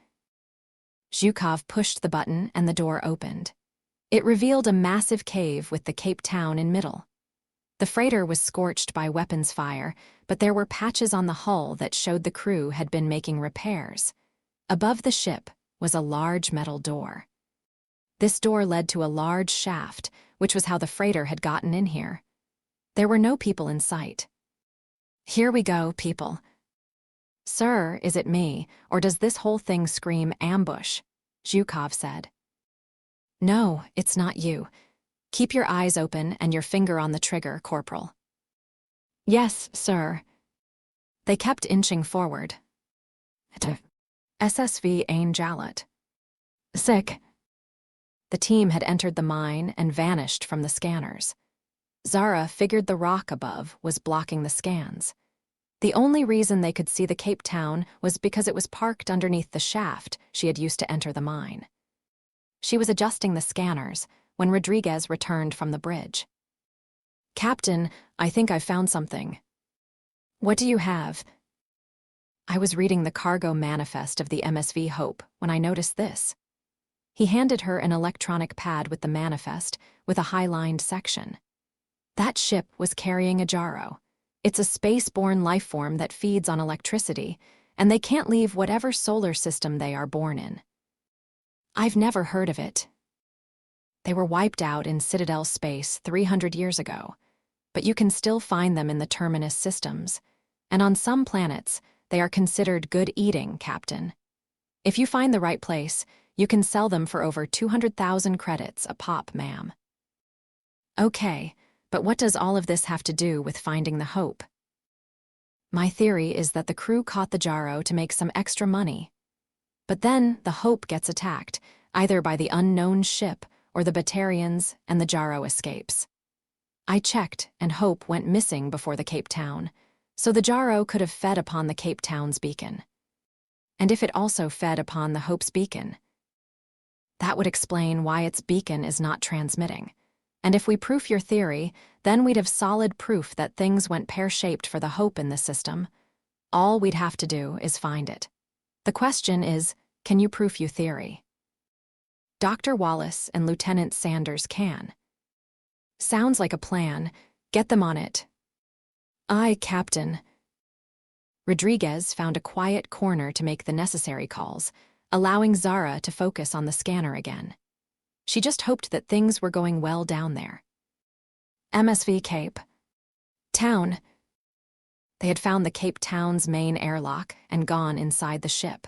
Zhukov pushed the button and the door opened. It revealed a massive cave with the Cape Town in middle. The freighter was scorched by weapons fire, but there were patches on the hull that showed the crew had been making repairs. Above the ship was a large metal door. This door led to a large shaft, which was how the freighter had gotten in here. There were no people in sight. "Here we go, people." Sir, is it me, or does this whole thing scream ambush? Zhukov said. No, it's not you. Keep your eyes open and your finger on the trigger, Corporal. Yes, sir. They kept inching forward. SSV Ain Jalut. Sick. The team had entered the mine and vanished from the scanners. Zara figured the rock above was blocking the scans. The only reason they could see the Cape Town was because it was parked underneath the shaft she had used to enter the mine. She was adjusting the scanners when Rodriguez returned from the bridge. Captain, I think I found something. What do you have? I was reading the cargo manifest of the MSV Hope when I noticed this. He handed her an electronic pad with the manifest with a high-lined section. That ship was carrying a Jaro. It's a space-borne lifeform that feeds on electricity, and they can't leave whatever solar system they are born in. I've never heard of it. They were wiped out in Citadel space 300 years ago, but you can still find them in the Terminus systems, and on some planets, they are considered good eating, Captain. If you find the right place, you can sell them for over 200,000 credits a pop, ma'am. Okay, but what does all of this have to do with finding the Hope? My theory is that the crew caught the Jaro to make some extra money. But then the Hope gets attacked, either by the unknown ship or the Batarians, and the Jaro escapes. I checked, and Hope went missing before the Cape Town, so the Jaro could have fed upon the Cape Town's beacon. And if it also fed upon the Hope's beacon, that would explain why its beacon is not transmitting. And if we proof your theory, then we'd have solid proof that things went pear-shaped for the Hope in this system. All we'd have to do is find it. The question is, can you proof your theory? Dr. Wallace and Lieutenant Sanders can. Sounds like a plan. Get them on it. Aye, Captain. Rodriguez found a quiet corner to make the necessary calls, allowing Zara to focus on the scanner again. She just hoped that things were going well down there. MSV Cape Town. They had found the Cape Town's main airlock and gone inside the ship.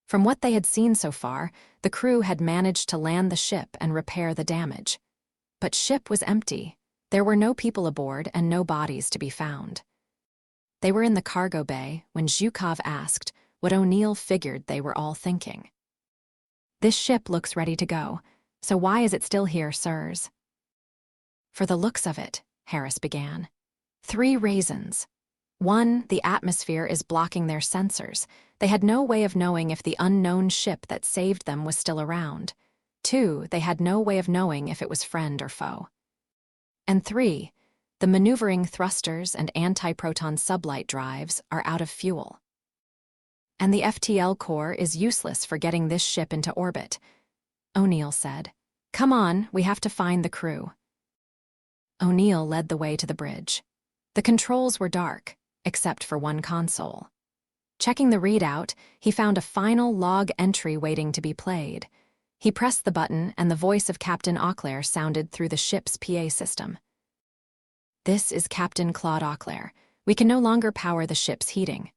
From what they had seen so far, the crew had managed to land the ship and repair the damage. But ship was empty. There were no people aboard and no bodies to be found. They were in the cargo bay when Zhukov asked what O'Neill figured they were all thinking. This ship looks ready to go, so why is it still here, sirs? For the looks of it, Harris began. 3 reasons. 1, the atmosphere is blocking their sensors. They had no way of knowing if the unknown ship that saved them was still around. 2, they had no way of knowing if it was friend or foe. And 3, the maneuvering thrusters and anti-proton sublight drives are out of fuel. And the FTL core is useless for getting this ship into orbit, O'Neill said. Come on, we have to find the crew. O'Neill led the way to the bridge. The controls were dark, except for one console. Checking the readout, he found a final log entry waiting to be played. He pressed the button and the voice of Captain Auclair sounded through the ship's PA system. This is Captain Claude Auclair. We can no longer power the ship's heating.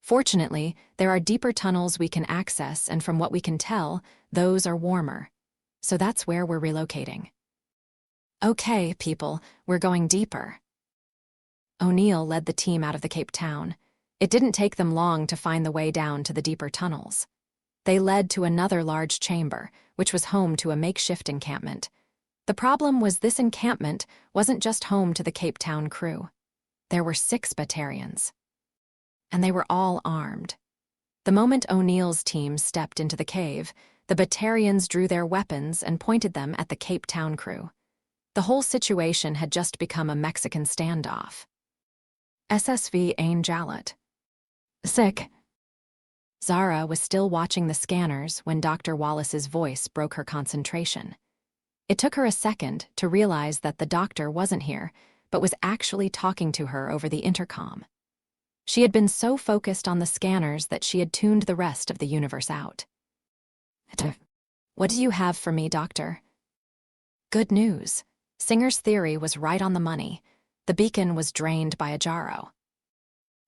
Fortunately, there are deeper tunnels we can access, and from what we can tell, those are warmer. So that's where we're relocating. Okay, people, we're going deeper. O'Neill led the team out of the Cape Town. It didn't take them long to find the way down to the deeper tunnels. They led to another large chamber, which was home to a makeshift encampment. The problem was this encampment wasn't just home to the Cape Town crew. There were 6 Batarians. And they were all armed. The moment O'Neill's team stepped into the cave, the Batarians drew their weapons and pointed them at the Cape Town crew. The whole situation had just become a Mexican standoff. SSV Ain Jalut. Sick. Zara was still watching the scanners when Dr. Wallace's voice broke her concentration. It took her a second to realize that the doctor wasn't here, but was actually talking to her over the intercom. She had been so focused on the scanners that she had tuned the rest of the universe out. What do you have for me, Doctor? Good news. Singer's theory was right on the money. The beacon was drained by a Jaro.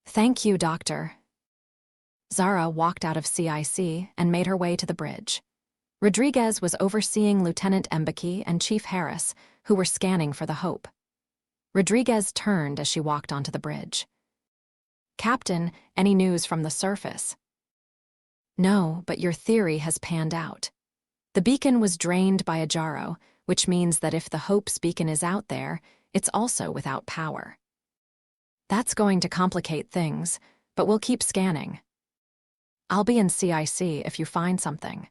Thank you, Doctor. Zara walked out of CIC and made her way to the bridge. Rodriguez was overseeing Lieutenant Mbeki and Chief Harris, who were scanning for the Hope. Rodriguez turned as she walked onto the bridge. "Captain, any news from the surface?" "No, but your theory has panned out. The beacon was drained by a gyro, which means that if the Hope's beacon is out there, it's also without power. That's going to complicate things, but we'll keep scanning. I'll be in CIC if you find something."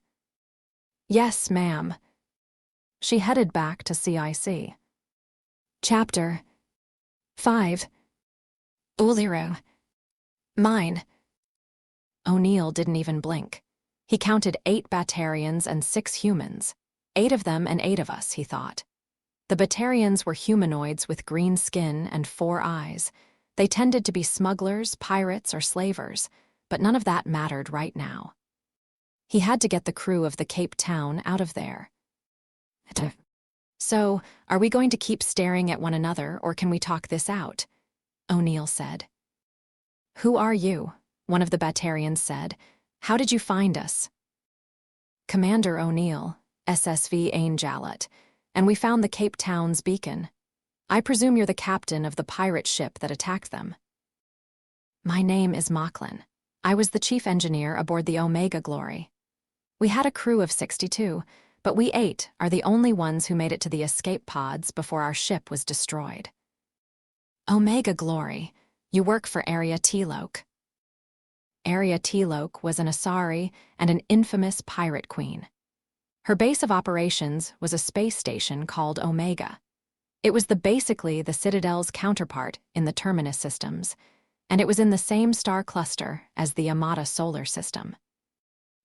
"Yes, ma'am." She headed back to CIC. Chapter 5. Uluru. Mine. O'Neill didn't even blink. He counted 8 Batarians and 6 humans. 8 of them and 8 of us, he thought. The Batarians were humanoids with green skin and 4 eyes. They tended to be smugglers, pirates, or slavers, but none of that mattered right now. He had to get the crew of the Cape Town out of there. "So, are we going to keep staring at one another, or can we talk this out?" O'Neill said. "Who are you?" one of the Batarians said. "How did you find us?" "Commander O'Neill, SSV Ain Jalut, and we found the Cape Town's beacon. I presume you're the captain of the pirate ship that attacked them." "My name is Mocklin. I was the chief engineer aboard the Omega Glory. We had a crew of 62, but we 8 are the only ones who made it to the escape pods before our ship was destroyed." "Omega Glory. You work for Area T-Loke." Area T-Loke was an Asari and an infamous pirate queen. Her base of operations was a space station called Omega. It was basically the Citadel's counterpart in the Terminus systems, and it was in the same star cluster as the Amata solar system.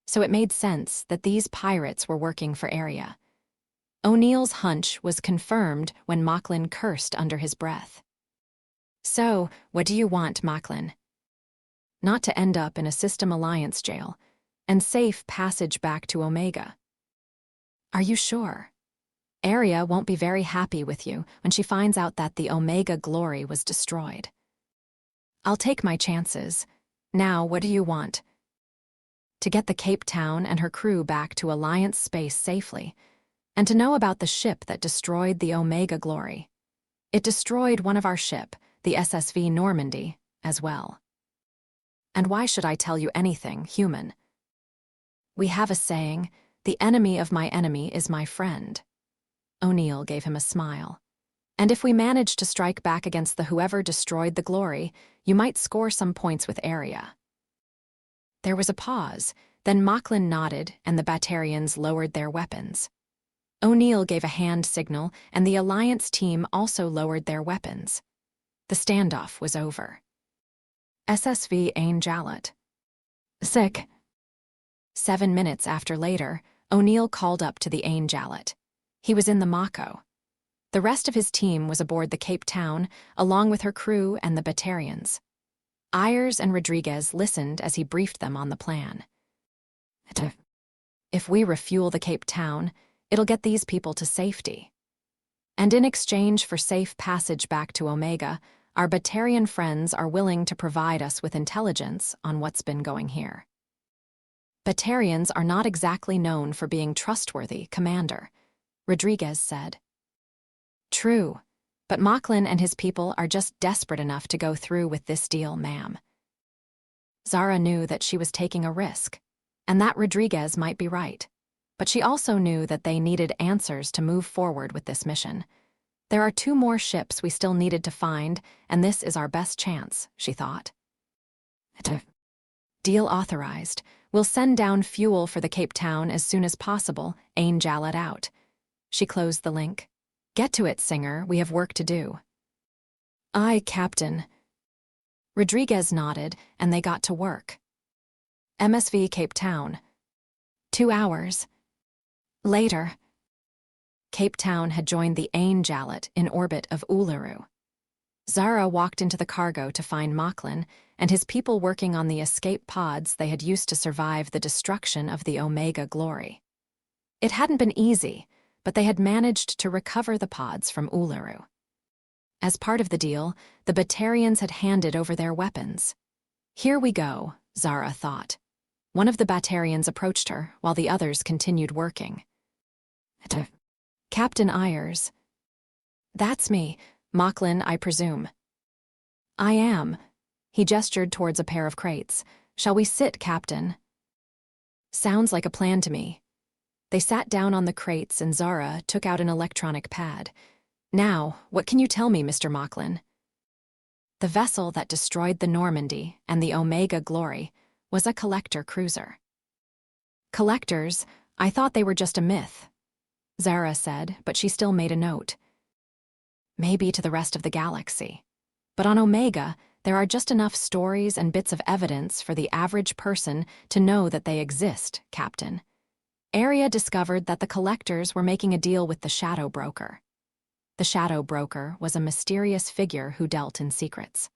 So it made sense that these pirates were working for Area. O'Neill's hunch was confirmed when Mocklin cursed under his breath. "So, what do you want, Mocklin?" "Not to end up in a System Alliance jail, and safe passage back to Omega." "Are you sure? Area won't be very happy with you when she finds out that the Omega Glory was destroyed." "I'll take my chances. Now, what do you want?" "To get the Cape Town and her crew back to Alliance space safely, and to know about the ship that destroyed the Omega Glory. It destroyed one of our ship, the SSV Normandy, as well." "And why should I tell you anything, human?" "We have a saying, the enemy of my enemy is my friend." O'Neill gave him a smile. "And if we manage to strike back against the whoever destroyed the Glory, you might score some points with Area." There was a pause, then Mocklin nodded and the Batarians lowered their weapons. O'Neill gave a hand signal and the Alliance team also lowered their weapons. The standoff was over. SSV Ain Jalut. "Sick." 7 minutes after later, O'Neill called up to the Ain Jalut. He was in the Mako. The rest of his team was aboard the Cape Town, along with her crew and the Batarians. Ayers and Rodriguez listened as he briefed them on the plan. "If we refuel the Cape Town, it'll get these people to safety. And in exchange for safe passage back to Omega, our Batarian friends are willing to provide us with intelligence on what's been going here." "Batarians are not exactly known for being trustworthy, Commander," Rodriguez said. "True, but Mocklin and his people are just desperate enough to go through with this deal, ma'am." Zara knew that she was taking a risk, and that Rodriguez might be right, but she also knew that they needed answers to move forward with this mission. There are 2 more ships we still needed to find, and this is our best chance, she thought. "Deal authorized. We'll send down fuel for the Cape Town as soon as possible," Ain Jalut out. She closed the link. "Get to it, Singer. We have work to do." "Aye, Captain." Rodriguez nodded, and they got to work. MSV Cape Town. 2 hours. Later. Cape Town had joined the Ain Jalut in orbit of Uluru. Zara walked into the cargo to find Mocklin and his people working on the escape pods they had used to survive the destruction of the Omega Glory. It hadn't been easy, but they had managed to recover the pods from Uluru. As part of the deal, the Batarians had handed over their weapons. "Here we go," Zara thought. One of the Batarians approached her, while the others continued working. Captain Ayers. That's me, Mocklin, I presume. I am. He gestured towards a pair of crates. Shall we sit, Captain? Sounds like a plan to me. They sat down on the crates and Zara took out an electronic pad. Now, what can you tell me, Mr. Mocklin? The vessel that destroyed the Normandy and the Omega Glory was a collector cruiser. Collectors? I thought they were just a myth, Zara said, but she still made a note. Maybe to the rest of the galaxy. But on Omega, there are just enough stories and bits of evidence for the average person to know that they exist, Captain. Aria discovered that the collectors were making a deal with the Shadow Broker. The Shadow Broker was a mysterious figure who dealt in secrets.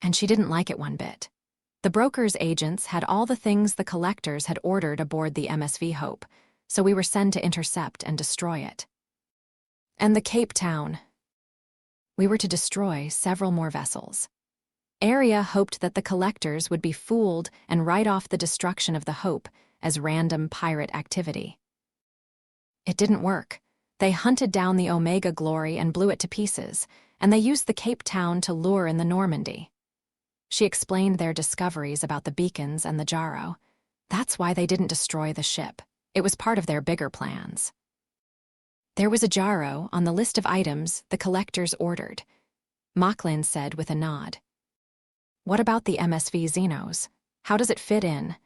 And she didn't like it one bit. The broker's agents had all the things the collectors had ordered aboard the MSV Hope, so we were sent to intercept and destroy it. And the Cape Town. We were to destroy several more vessels. Aria hoped that the collectors would be fooled and write off the destruction of the Hope as random pirate activity. It didn't work. They hunted down the Omega Glory and blew it to pieces, and they used the Cape Town to lure in the Normandy. She explained their discoveries about the beacons and the Jarrow. That's why they didn't destroy the ship. It was part of their bigger plans. There was a Jarrow on the list of items the collectors ordered, Mocklin said with a nod. What about the MSV Xenos? How does it fit in?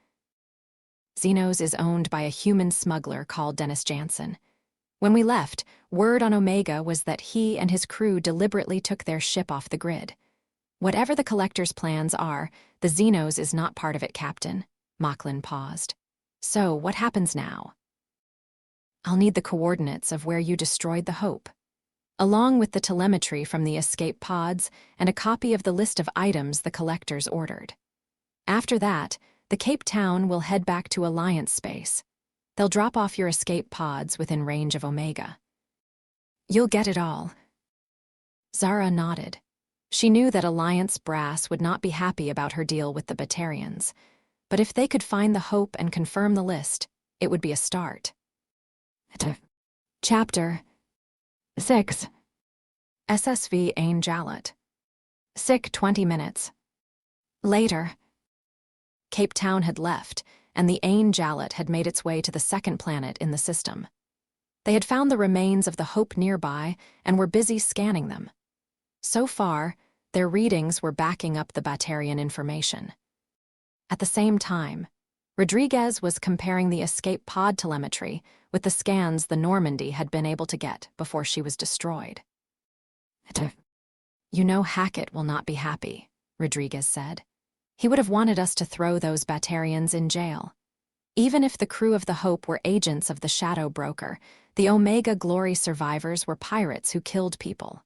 Xenos is owned by a human smuggler called Dennis Jansen. When we left, word on Omega was that he and his crew deliberately took their ship off the grid. Whatever the collectors' plans are, the Xenos is not part of it, Captain. Mocklin paused. So, what happens now? I'll need the coordinates of where you destroyed the Hope, along with the telemetry from the escape pods and a copy of the list of items the collectors ordered. After that, the Cape Town will head back to Alliance space. They'll drop off your escape pods within range of Omega. You'll get it all. Zara nodded. She knew that Alliance brass would not be happy about her deal with the Batarians, but if they could find the Hope and confirm the list, it would be a start. Chapter 6. SSV Ain Jalut. Sick 20 minutes. Later. Cape Town had left, and the Ain Jalut had made its way to the second planet in the system. They had found the remains of the Hope nearby and were busy scanning them. So far, their readings were backing up the Batarian information. At the same time, Rodriguez was comparing the escape pod telemetry with the scans the Normandy had been able to get before she was destroyed. You know Hackett will not be happy, Rodriguez said. He would have wanted us to throw those Batarians in jail. Even if the crew of the Hope were agents of the Shadow Broker, the Omega Glory survivors were pirates who killed people.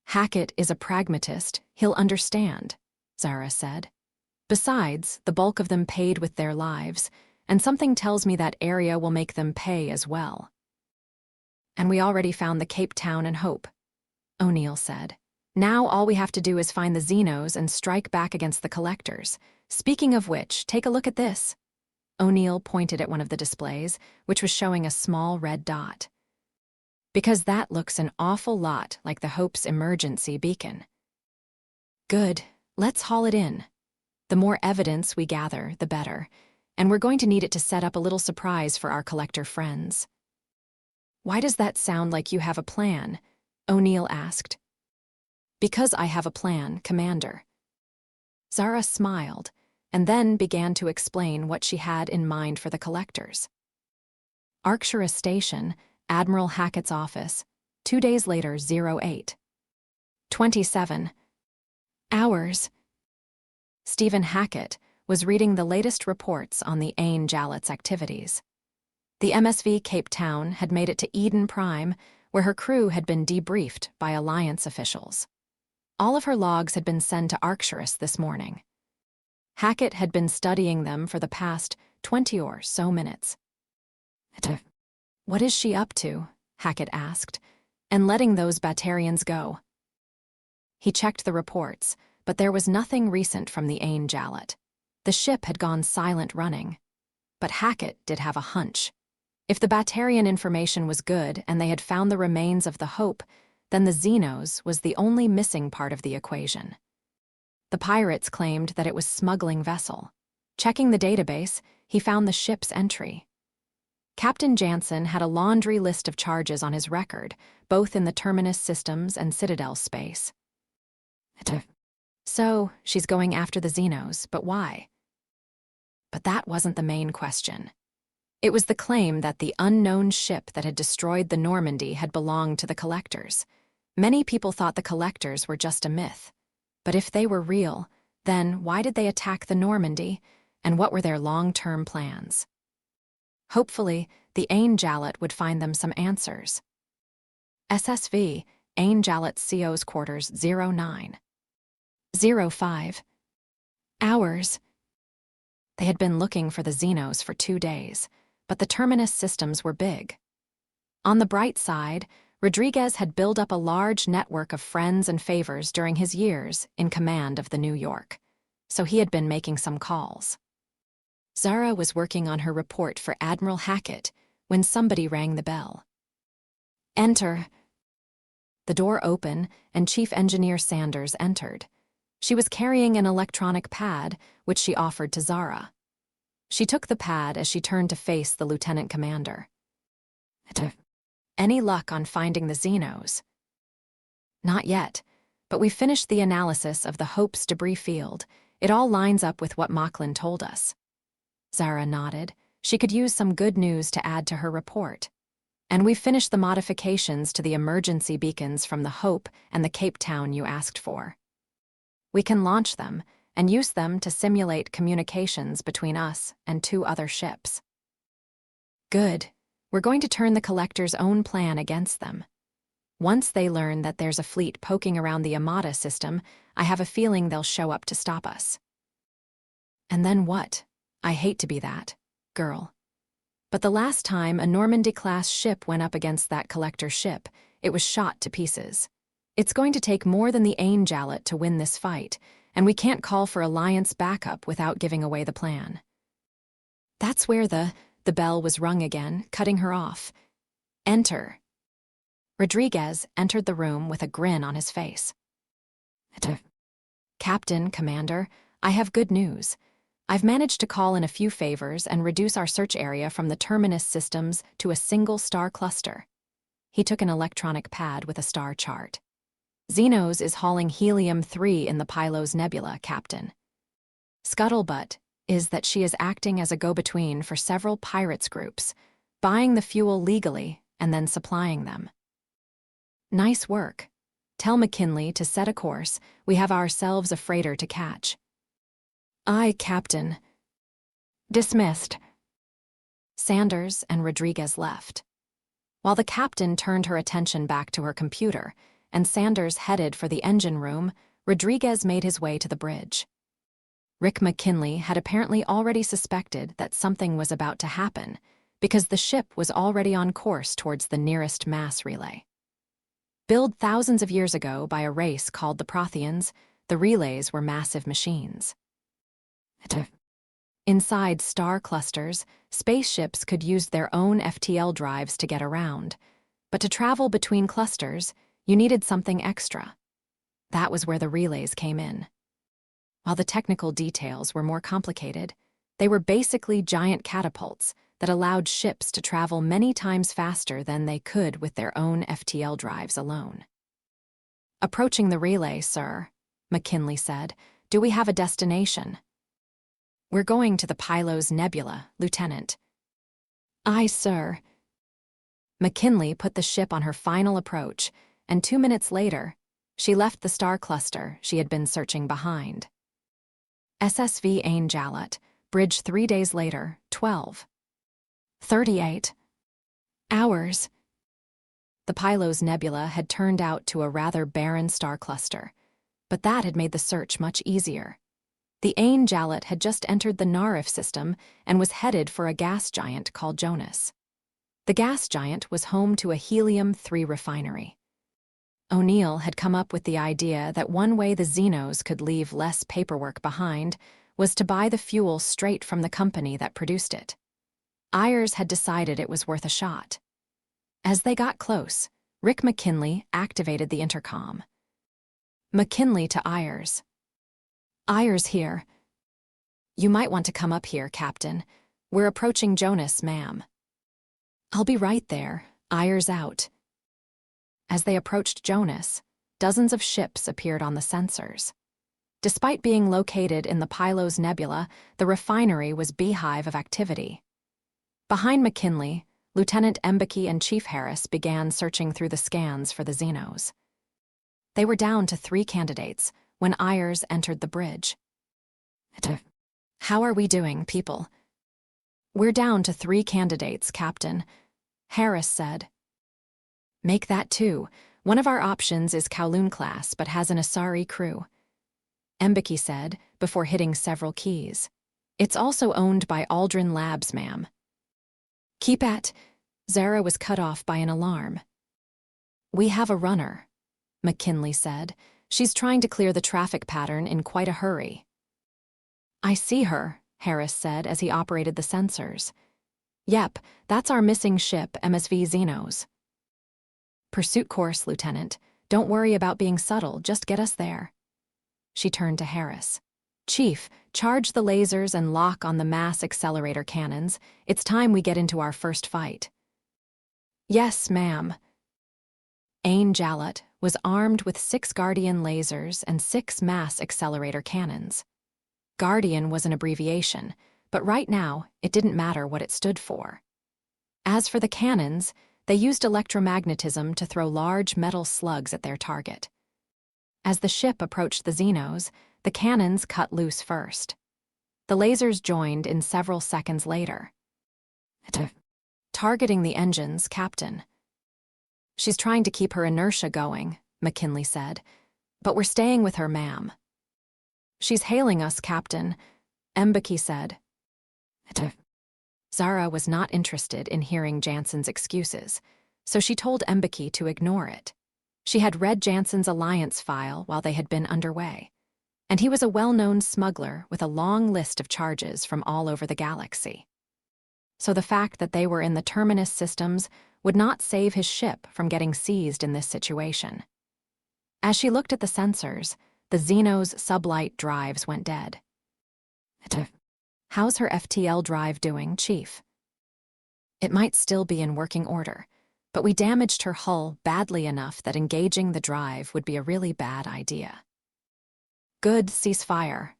Hackett is a pragmatist, he'll understand, Zara said. Besides, the bulk of them paid with their lives, and something tells me that area will make them pay as well. And we already found the Cape Town and Hope, O'Neill said. Now all we have to do is find the Xenos and strike back against the collectors. Speaking of which, take a look at this. O'Neill pointed at one of the displays, which was showing a small red dot. Because that looks an awful lot like the Hope's emergency beacon. Good, let's haul it in. The more evidence we gather, the better, and we're going to need it to set up a little surprise for our collector friends. Why does that sound like you have a plan? O'Neill asked. Because I have a plan, Commander. Zara smiled, and then began to explain what she had in mind for the collectors. Arcturus Station, Admiral Hackett's office, 2 days later, 08. 27 hours. Stephen Hackett was reading the latest reports on the Ain Jalut's activities. The MSV Cape Town had made it to Eden Prime, where her crew had been debriefed by Alliance officials. All of her logs had been sent to Arcturus this morning. Hackett had been studying them for the past 20 or so minutes. What is she up to? Hackett asked, and letting those Batarians go. He checked the reports, but there was nothing recent from the Ain Jalut. The ship had gone silent running. But Hackett did have a hunch. If the Batarian information was good and they had found the remains of the Hope, then the Xenos was the only missing part of the equation. The pirates claimed that it was smuggling vessel. Checking the database, he found the ship's entry. Captain Jansen had a laundry list of charges on his record, both in the Terminus systems and Citadel space. So, she's going after the Xenos, but why? But that wasn't the main question. It was the claim that the unknown ship that had destroyed the Normandy had belonged to the Collectors. Many people thought the Collectors were just a myth. But if they were real, then why did they attack the Normandy, and what were their long-term plans? Hopefully, the Ain Jalut would find them some answers. SSV, Ain Jalut CO's quarters 09. 05 hours. They had been looking for the Xenos for 2 days, but the Terminus systems were big. On the bright side, Rodriguez had built up a large network of friends and favors during his years in command of the New York, so he had been making some calls. Zara was working on her report for Admiral Hackett when somebody rang the bell. Enter. The door opened, and Chief Engineer Sanders entered. She was carrying an electronic pad, which she offered to Zara. She took the pad as she turned to face the lieutenant commander. Any luck on finding the Xenos? Not yet, but we finished the analysis of the Hope's debris field. It all lines up with what Mocklin told us. Zara nodded. She could use some good news to add to her report. And we finished the modifications to the emergency beacons from the Hope and the Cape Town you asked for. We can launch them and use them to simulate communications between us and 2 other ships. Good. We're going to turn the Collector's own plan against them. Once they learn that there's a fleet poking around the Amata system, I have a feeling they'll show up to stop us. And then what? I hate to be that girl. But the last time a Normandy-class ship went up against that Collector ship, it was shot to pieces. It's going to take more than the Ain Jalut to win this fight, and we can't call for Alliance backup without giving away the plan. That's where the bell was rung again, cutting her off. Enter. Rodriguez entered the room with a grin on his face. Captain, Commander, I have good news. I've managed to call in a few favors and reduce our search area from the Terminus systems to a single star cluster. He took an electronic pad with a star chart. Xenos is hauling helium-3 in the Pylos Nebula, Captain. Scuttlebutt is that she is acting as a go-between for several pirates groups, buying the fuel legally and then supplying them. Nice work. Tell McKinley to set a course. We have ourselves a freighter to catch. Aye, Captain. Dismissed. Sanders and Rodriguez left. While the captain turned her attention back to her computer, and Sanders headed for the engine room, Rodriguez made his way to the bridge. Rick McKinley had apparently already suspected that something was about to happen, because the ship was already on course towards the nearest mass relay. Built thousands of years ago by a race called the Protheans, the relays were massive machines. Inside star clusters, spaceships could use their own FTL drives to get around, but to travel between clusters, you needed something extra. That was where the relays came in. While the technical details were more complicated, they were basically giant catapults that allowed ships to travel many times faster than they could with their own FTL drives alone. Approaching the relay, sir, McKinley said. Do we have a destination? We're going to the Pylos Nebula, Lieutenant. Aye, sir. McKinley put the ship on her final approach, and 2 minutes later, she left the star cluster she had been searching behind. SSV Ain Jalut, bridge 3 days later, 12:38 hours. The Pylos Nebula had turned out to a rather barren star cluster, but that had made the search much easier. The Ain Jalut had just entered the Narif system and was headed for a gas giant called Jonas. The gas giant was home to a helium-3 refinery. O'Neill had come up with the idea that one way the Xenos could leave less paperwork behind was to buy the fuel straight from the company that produced it. Ayers had decided it was worth a shot. As they got close, Rick McKinley activated the intercom. McKinley to Ayers. Ayers here. You might want to come up here, Captain. We're approaching Jonas, ma'am. I'll be right there. Ayers out. As they approached Jonas, dozens of ships appeared on the sensors. Despite being located in the Pylos Nebula, the refinery was beehive of activity. Behind McKinley, Lieutenant Mbeki and Chief Harris began searching through the scans for the Xenos. They were down to 3 candidates when Ayers entered the bridge. How are we doing, people? We're down to 3 candidates, Captain, Harris said. Make that 2. One of our options is Kowloon class but has an Asari crew. Mbeki said, before hitting several keys. It's also owned by Aldrin Labs, ma'am. Keep at. Zara was cut off by an alarm. We have a runner, McKinley said. She's trying to clear the traffic pattern in quite a hurry. I see her, Harris said as he operated the sensors. Yep, that's our missing ship, MSV Xenos. Pursuit course, Lieutenant. Don't worry about being subtle, just get us there. She turned to Harris. Chief, charge the lasers and lock on the mass accelerator cannons. It's time we get into our first fight. Yes, ma'am. Ain Jalut was armed with 6 Guardian lasers and 6 mass accelerator cannons. Guardian was an abbreviation, but right now it didn't matter what it stood for. As for the cannons, they used electromagnetism to throw large metal slugs at their target. As the ship approached the Xenos, the cannons cut loose first. The lasers joined in several seconds later. Targeting the engines, Captain. She's trying to keep her inertia going, McKinley said, but we're staying with her, ma'am. She's hailing us, Captain, Mbeki said. Zara was not interested in hearing Jansen's excuses, so she told Mbeki to ignore it. She had read Jansen's alliance file while they had been underway, and he was a well-known smuggler with a long list of charges from all over the galaxy. So the fact that they were in the Terminus systems would not save his ship from getting seized in this situation. As she looked at the sensors, the Xenos' sublight drives went dead. How's her FTL drive doing, Chief? It might still be in working order, but we damaged her hull badly enough that engaging the drive would be a really bad idea. Good, cease fire.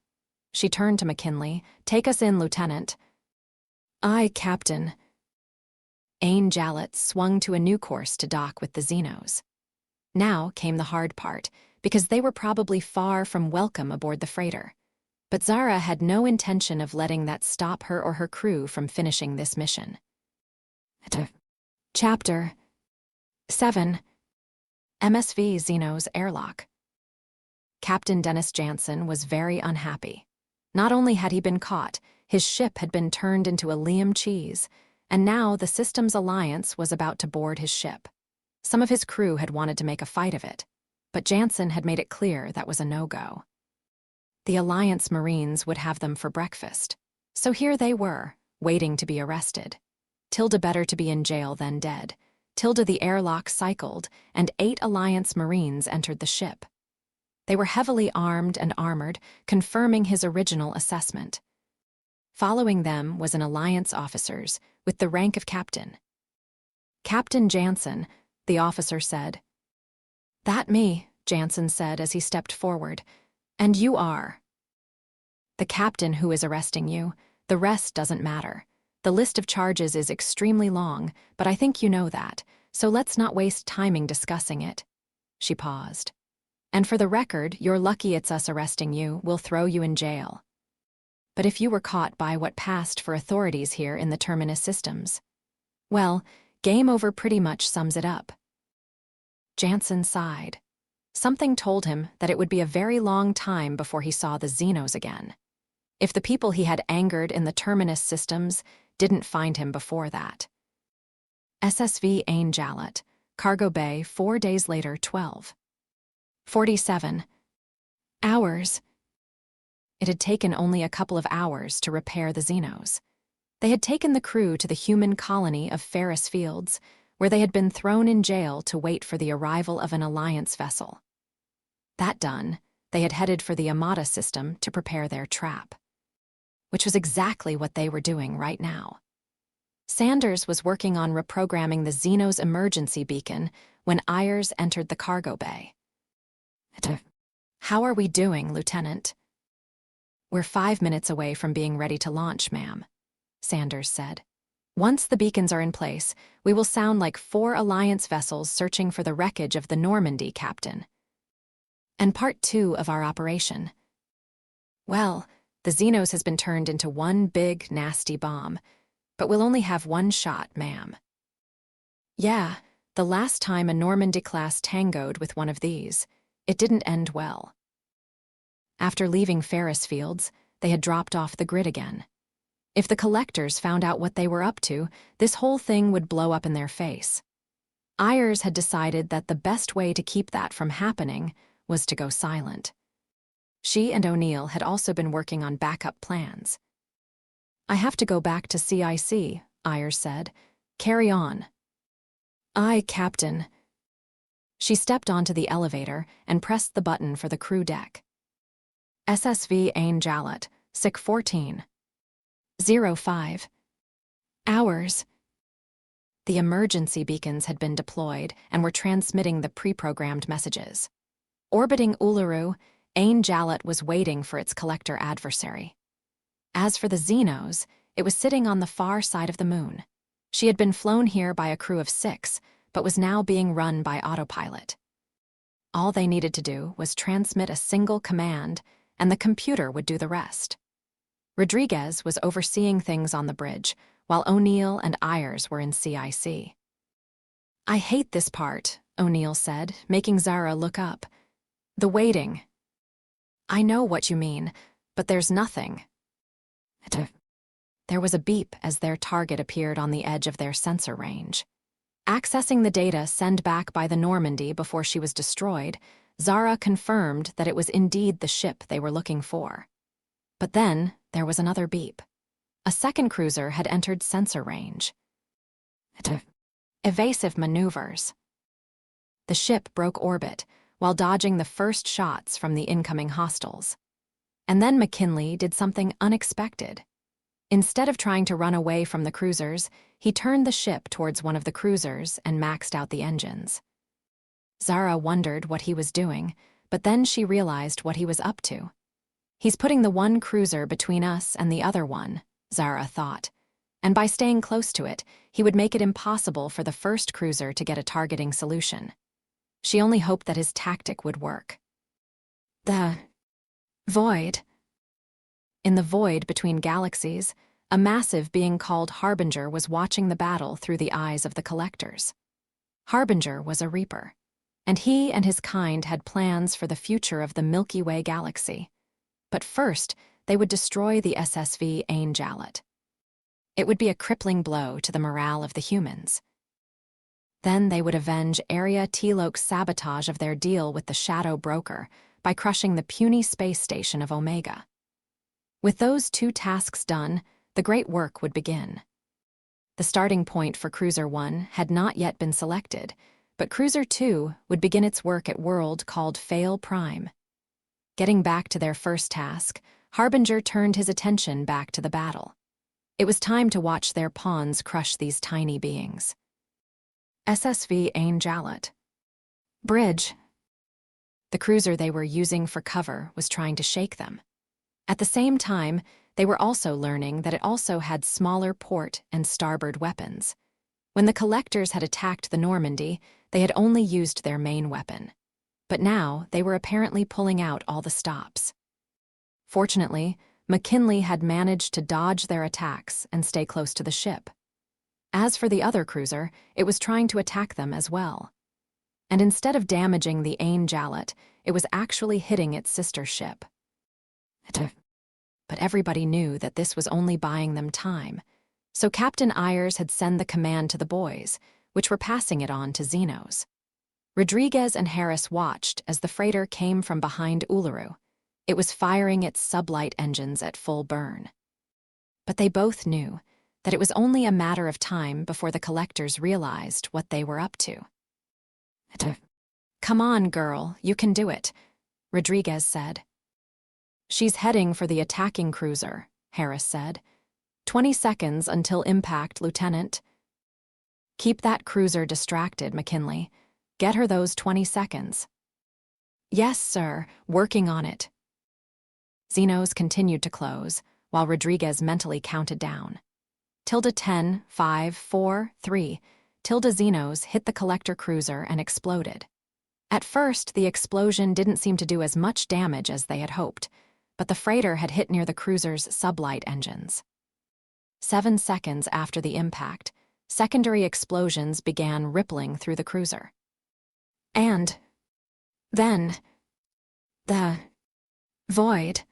She turned to McKinley. Take us in, Lieutenant. Aye, Captain. Ain Jalut swung to a new course to dock with the Xenos. Now came the hard part, because they were probably far from welcome aboard the freighter. But Zara had no intention of letting that stop her or her crew from finishing this mission. Chapter 7. MSV Xenos Airlock. Captain Dennis Jansen was very unhappy. Not only had he been caught, his ship had been turned into a Liam cheese, and now the Systems Alliance was about to board his ship. Some of his crew had wanted to make a fight of it, but Jansen had made it clear that was a no-go. The Alliance Marines would have them for breakfast, so here they were, waiting to be arrested. Tilda better to be in jail than dead. Tilda the airlock cycled, and 8 Alliance Marines entered the ship. They were heavily armed and armored, confirming his original assessment. Following them was an Alliance officers, with the rank of captain. Captain Jansen, the officer said. That me, Jansen said as he stepped forward. And you are. The captain who is arresting you. The rest doesn't matter. The list of charges is extremely long, but I think you know that, so let's not waste timing discussing it. She paused. And for the record, you're lucky it's us arresting you. We'll throw you in jail. But if you were caught by what passed for authorities here in the Terminus systems, well, game over pretty much sums it up. Jansen sighed. Something told him that it would be a very long time before he saw the Xenos again. If the people he had angered in the Terminus systems didn't find him before that. SSV Ain Jalut, Cargo Bay, 4 days later, 12:47 hours. it had taken only a couple of hours to repair the Xenos. They had taken the crew to the human colony of Ferris Fields, where they had been thrown in jail to wait for the arrival of an Alliance vessel. That done, they had headed for the Amata system to prepare their trap, which was exactly what they were doing right now. Sanders was working on reprogramming the Xenos emergency beacon when Ayers entered the cargo bay. "How are we doing, Lieutenant?" "We're 5 minutes away from being ready to launch, ma'am," Sanders said. "Once the beacons are in place, we will sound like 4 Alliance vessels searching for the wreckage of the Normandy, Captain." "And part 2 of our operation?" "Well, the Xenos has been turned into one big, nasty bomb, but we'll only have one shot, ma'am." "Yeah, the last time a Normandy-class tangoed with one of these, it didn't end well." After leaving Ferris Fields, they had dropped off the grid again. If the collectors found out what they were up to, this whole thing would blow up in their face. Ayers had decided that the best way to keep that from happening was to go silent. She and O'Neill had also been working on backup plans. "I have to go back to CIC," Ayers said. "Carry on." "Aye, Captain." She stepped onto the elevator and pressed the button for the crew deck. "SSV Ain Jalut, SIC 14. 05 hours." The emergency beacons had been deployed and were transmitting the pre-programmed messages. Orbiting Uluru, Ain Jalut was waiting for its collector adversary. As for the Xenos, it was sitting on the far side of the moon. She had been flown here by a crew of 6, but was now being run by autopilot. All they needed to do was transmit a single command, and the computer would do the rest. Rodriguez was overseeing things on the bridge, while O'Neill and Ayers were in CIC. "I hate this part," O'Neill said, making Zara look up. "The waiting." "I know what you mean, but there's nothing." There was a beep as their target appeared on the edge of their sensor range. Accessing the data sent back by the Normandy before she was destroyed, Zara confirmed that it was indeed the ship they were looking for. But then there was another beep. A second cruiser had entered sensor range. Evasive maneuvers. The ship broke orbit while dodging the first shots from the incoming hostiles. And then McKinley did something unexpected. Instead of trying to run away from the cruisers, he turned the ship towards one of the cruisers and maxed out the engines. Zara wondered what he was doing, but then she realized what he was up to. "He's putting the one cruiser between us and the other one," Zara thought. And by staying close to it, he would make it impossible for the first cruiser to get a targeting solution. She only hoped that his tactic would work. The void. In the void between galaxies, a massive being called Harbinger was watching the battle through the eyes of the collectors. Harbinger was a Reaper, and he and his kind had plans for the future of the Milky Way galaxy. But first, they would destroy the SSV Ain Jalut. It would be a crippling blow to the morale of the humans. Then they would avenge Area Telok's sabotage of their deal with the Shadow Broker by crushing the puny space station of Omega. With those 2 tasks done, the great work would begin. The starting point for Cruiser 1 had not yet been selected, but Cruiser 2 would begin its work at world called Fail Prime. Getting back to their first task, Harbinger turned his attention back to the battle. It was time to watch their pawns crush these tiny beings. SSV Ain Jalut. Bridge. The cruiser they were using for cover was trying to shake them. At the same time, they were also learning that it also had smaller port and starboard weapons. When the collectors had attacked the Normandy, they had only used their main weapon. But now they were apparently pulling out all the stops. Fortunately, McKinley had managed to dodge their attacks and stay close to the ship. As for the other cruiser, it was trying to attack them as well. And instead of damaging the Ain Jalut, it was actually hitting its sister ship. But everybody knew that this was only buying them time, so Captain Ayers had sent the command to the boys, which were passing it on to Xenos. Rodriguez and Harris watched as the freighter came from behind Uluru. It was firing its sublight engines at full burn. But they both knew that it was only a matter of time before the collectors realized what they were up to. "Come on, girl, you can do it," Rodriguez said. "She's heading for the attacking cruiser," Harris said. 20 seconds until impact, Lieutenant." "Keep that cruiser distracted, McKinley. Get her those 20 seconds." "Yes, sir, working on it." Xenos continued to close, while Rodriguez mentally counted down. 10, 5, 4, 3. Xenos hit the collector cruiser and exploded. At first, the explosion didn't seem to do as much damage as they had hoped, but the freighter had hit near the cruiser's sublight engines. 7 seconds after the impact, secondary explosions began rippling through the cruiser. And then the void.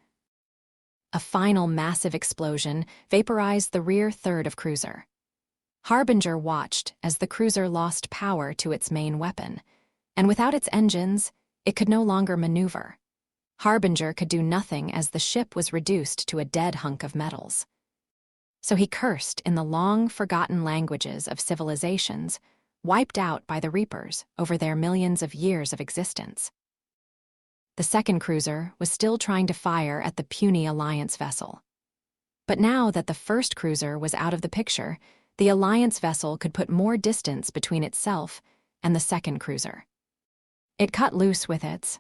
A final massive explosion vaporized the rear third of cruiser. Harbinger watched as the cruiser lost power to its main weapon, and without its engines, it could no longer maneuver. Harbinger could do nothing as the ship was reduced to a dead hunk of metals. So he cursed in the long-forgotten languages of civilizations wiped out by the Reapers over their millions of years of existence. The second cruiser was still trying to fire at the puny Alliance vessel. But now that the first cruiser was out of the picture, the Alliance vessel could put more distance between itself and the second cruiser. It cut loose with its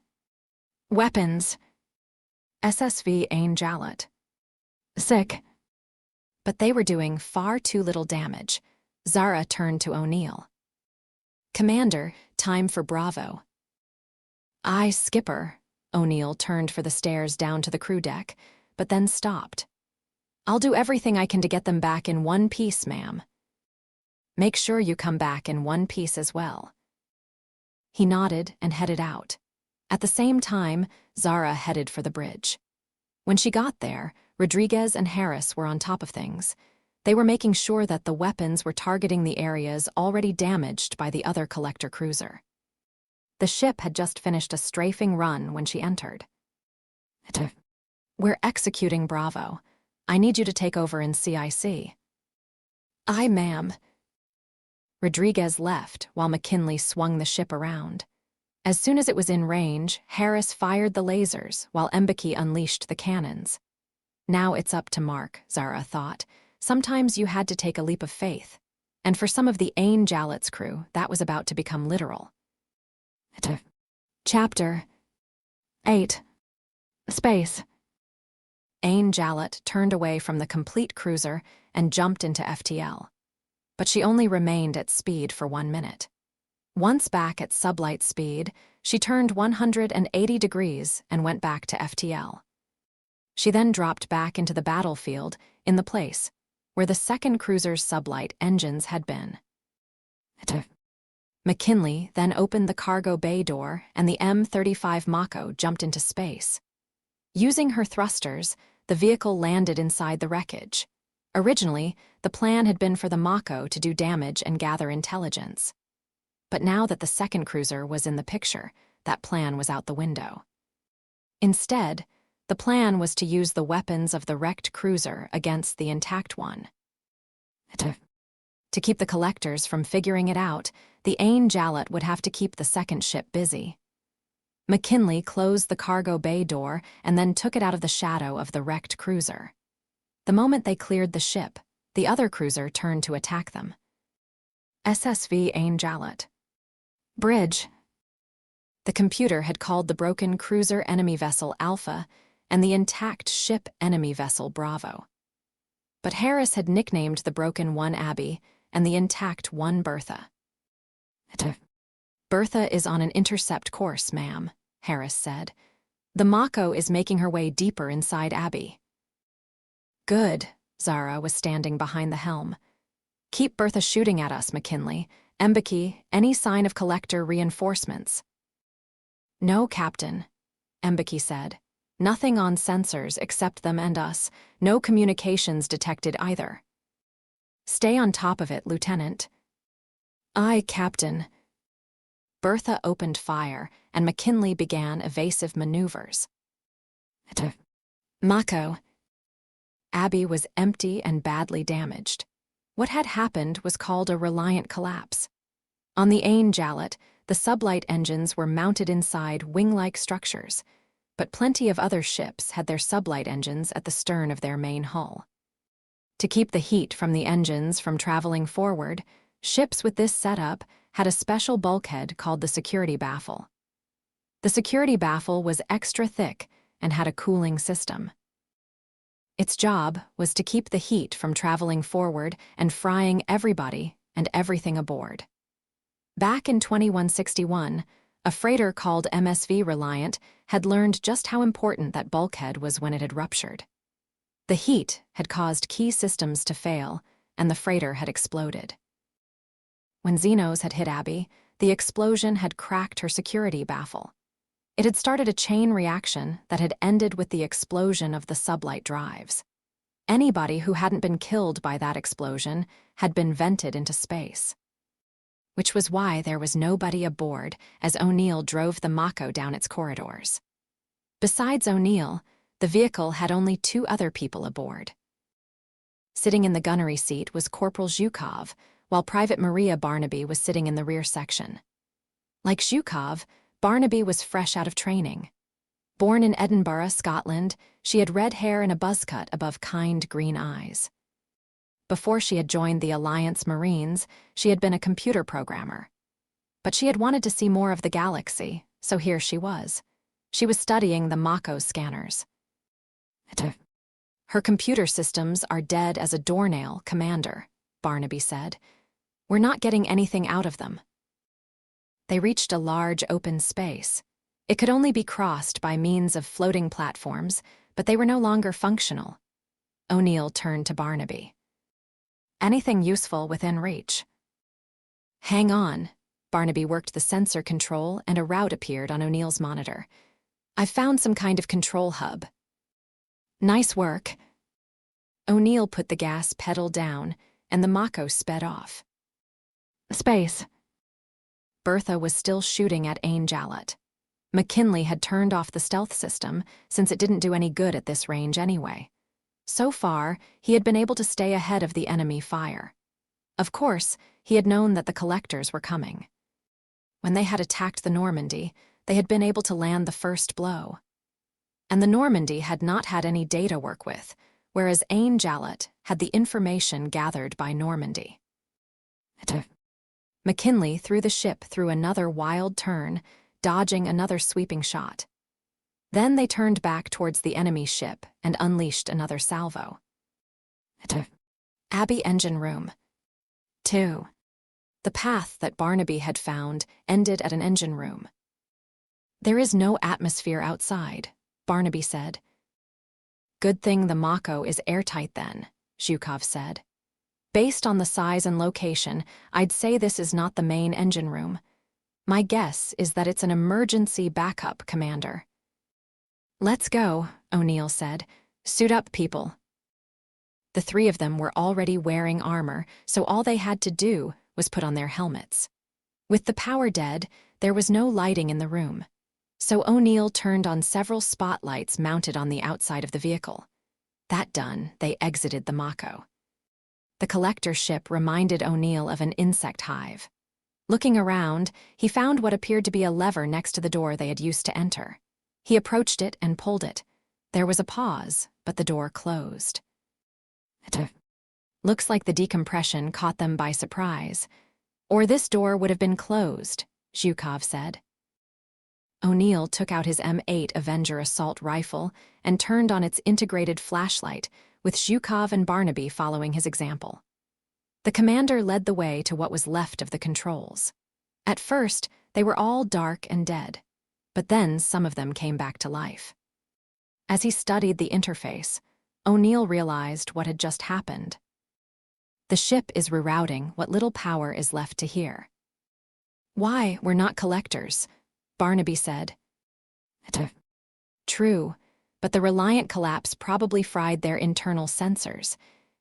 weapons. SSV Ain Jalut. Sick. But they were doing far too little damage. Zara turned to O'Neill. "Commander, time for Bravo." "Aye, Skipper." O'Neill turned for the stairs down to the crew deck, but then stopped. "I'll do everything I can to get them back in one piece, ma'am." "Make sure you come back in one piece as well." He nodded and headed out. At the same time, Zara headed for the bridge. When she got there, Rodriguez and Harris were on top of things. They were making sure that the weapons were targeting the areas already damaged by the other collector cruiser. The ship had just finished a strafing run when she entered. "We're executing Bravo. I need you to take over in CIC." "Aye, ma'am." Rodriguez left while McKinley swung the ship around. As soon as it was in range, Harris fired the lasers while Mbeki unleashed the cannons. Now it's up to Mark, Zara thought. Sometimes you had to take a leap of faith. And for some of the Ain Jalut's crew, that was about to become literal. Chapter 8. Space. Ain Jalut turned away from the complete cruiser and jumped into FTL. But she only remained at speed for 1 minute. Once back at sublight speed, she turned 180 degrees and went back to FTL. She then dropped back into the battlefield in the place where the second cruiser's sublight engines had been. McKinley then opened the cargo bay door and the M-35 Mako jumped into space. Using her thrusters, the vehicle landed inside the wreckage. Originally, the plan had been for the Mako to do damage and gather intelligence. But now that the second cruiser was in the picture, that plan was out the window. Instead, the plan was to use the weapons of the wrecked cruiser against the intact one. To keep the collectors from figuring it out, the Ain Jalut would have to keep the second ship busy. McKinley closed the cargo bay door and then took it out of the shadow of the wrecked cruiser. The moment they cleared the ship, the other cruiser turned to attack them. SSV Ain Jalut. Bridge. The computer had called the broken cruiser enemy vessel Alpha and the intact ship enemy vessel Bravo. But Harris had nicknamed the broken one Abby and the intact one Bertha. "Bertha is on an intercept course, ma'am," Harris said. "The Mako is making her way deeper inside Abby." "Good." Zara was standing behind the helm. "Keep Bertha shooting at us, McKinley. Mbeki, any sign of collector reinforcements?" "No, Captain," Mbeki said. "Nothing on sensors except them and us. No communications detected either." "Stay on top of it, Lieutenant." "Aye, Captain." Bertha opened fire, and McKinley began evasive maneuvers. Mako. Abby was empty and badly damaged. What had happened was called a reliant collapse. On the Ain Jalut, the sublight engines were mounted inside wing-like structures, but plenty of other ships had their sublight engines at the stern of their main hull. To keep the heat from the engines from traveling forward, ships with this setup had a special bulkhead called the security baffle. The security baffle was extra thick and had a cooling system. Its job was to keep the heat from traveling forward and frying everybody and everything aboard. Back in 2161, a freighter called MSV Reliant had learned just how important that bulkhead was when it had ruptured. The heat had caused key systems to fail, and the freighter had exploded. When Xenos had hit Abby, the explosion had cracked her security baffle. It had started a chain reaction that had ended with the explosion of the sublight drives. Anybody who hadn't been killed by that explosion had been vented into space. Which was why there was nobody aboard as O'Neill drove the Mako down its corridors. Besides O'Neill, the vehicle had only 2 other people aboard. Sitting in the gunnery seat was Corporal Zhukov, while Private Maria Barnaby was sitting in the rear section. Like Zhukov, Barnaby was fresh out of training. Born in Edinburgh, Scotland, she had red hair and a buzz cut above kind green eyes. Before she had joined the Alliance Marines, she had been a computer programmer. But she had wanted to see more of the galaxy, so here she was. She was studying the Mako scanners. Her computer systems are dead as a doornail, Commander, Barnaby said. We're not getting anything out of them. They reached a large open space. It could only be crossed by means of floating platforms, but they were no longer functional. O'Neill turned to Barnaby. Anything useful within reach? Hang on. Barnaby worked the sensor control and a route appeared on O'Neill's monitor. I've found some kind of control hub. Nice work. O'Neill put the gas pedal down and the Mako sped off. Space. Bertha was still shooting at Ain Jalut. McKinley had turned off the stealth system since it didn't do any good at this range anyway. So far, he had been able to stay ahead of the enemy fire. Of course, he had known that the collectors were coming. When they had attacked the Normandy, they had been able to land the first blow. And the Normandy had not had any data to work with, whereas Ain Jalut had the information gathered by Normandy. McKinley threw the ship through another wild turn, dodging another sweeping shot. Then they turned back towards the enemy ship and unleashed another salvo. Abbey engine room. 2. The path that Barnaby had found ended at an engine room. There is no atmosphere outside, Barnaby said. Good thing the Mako is airtight then, Zhukov said. Based on the size and location, I'd say this is not the main engine room. My guess is that it's an emergency backup, Commander. Let's go, O'Neill said. Suit up, people. The 3 of them were already wearing armor, so all they had to do was put on their helmets. With the power dead, there was no lighting in the room. So O'Neill turned on several spotlights mounted on the outside of the vehicle. That done, they exited the Mako. The collector ship reminded O'Neill of an insect hive. Looking around, he found what appeared to be a lever next to the door they had used to enter. He approached it and pulled it. There was a pause, but the door closed. Looks like the decompression caught them by surprise. Or this door would have been closed, Zhukov said. O'Neill took out his M8 Avenger assault rifle and turned on its integrated flashlight, with Zhukov and Barnaby following his example. The commander led the way to what was left of the controls. At first, they were all dark and dead, but then some of them came back to life. As he studied the interface, O'Neill realized what had just happened. The ship is rerouting what little power is left to here. Why, we're not collectors, Barnaby said. True, but the Reliant collapse probably fried their internal sensors,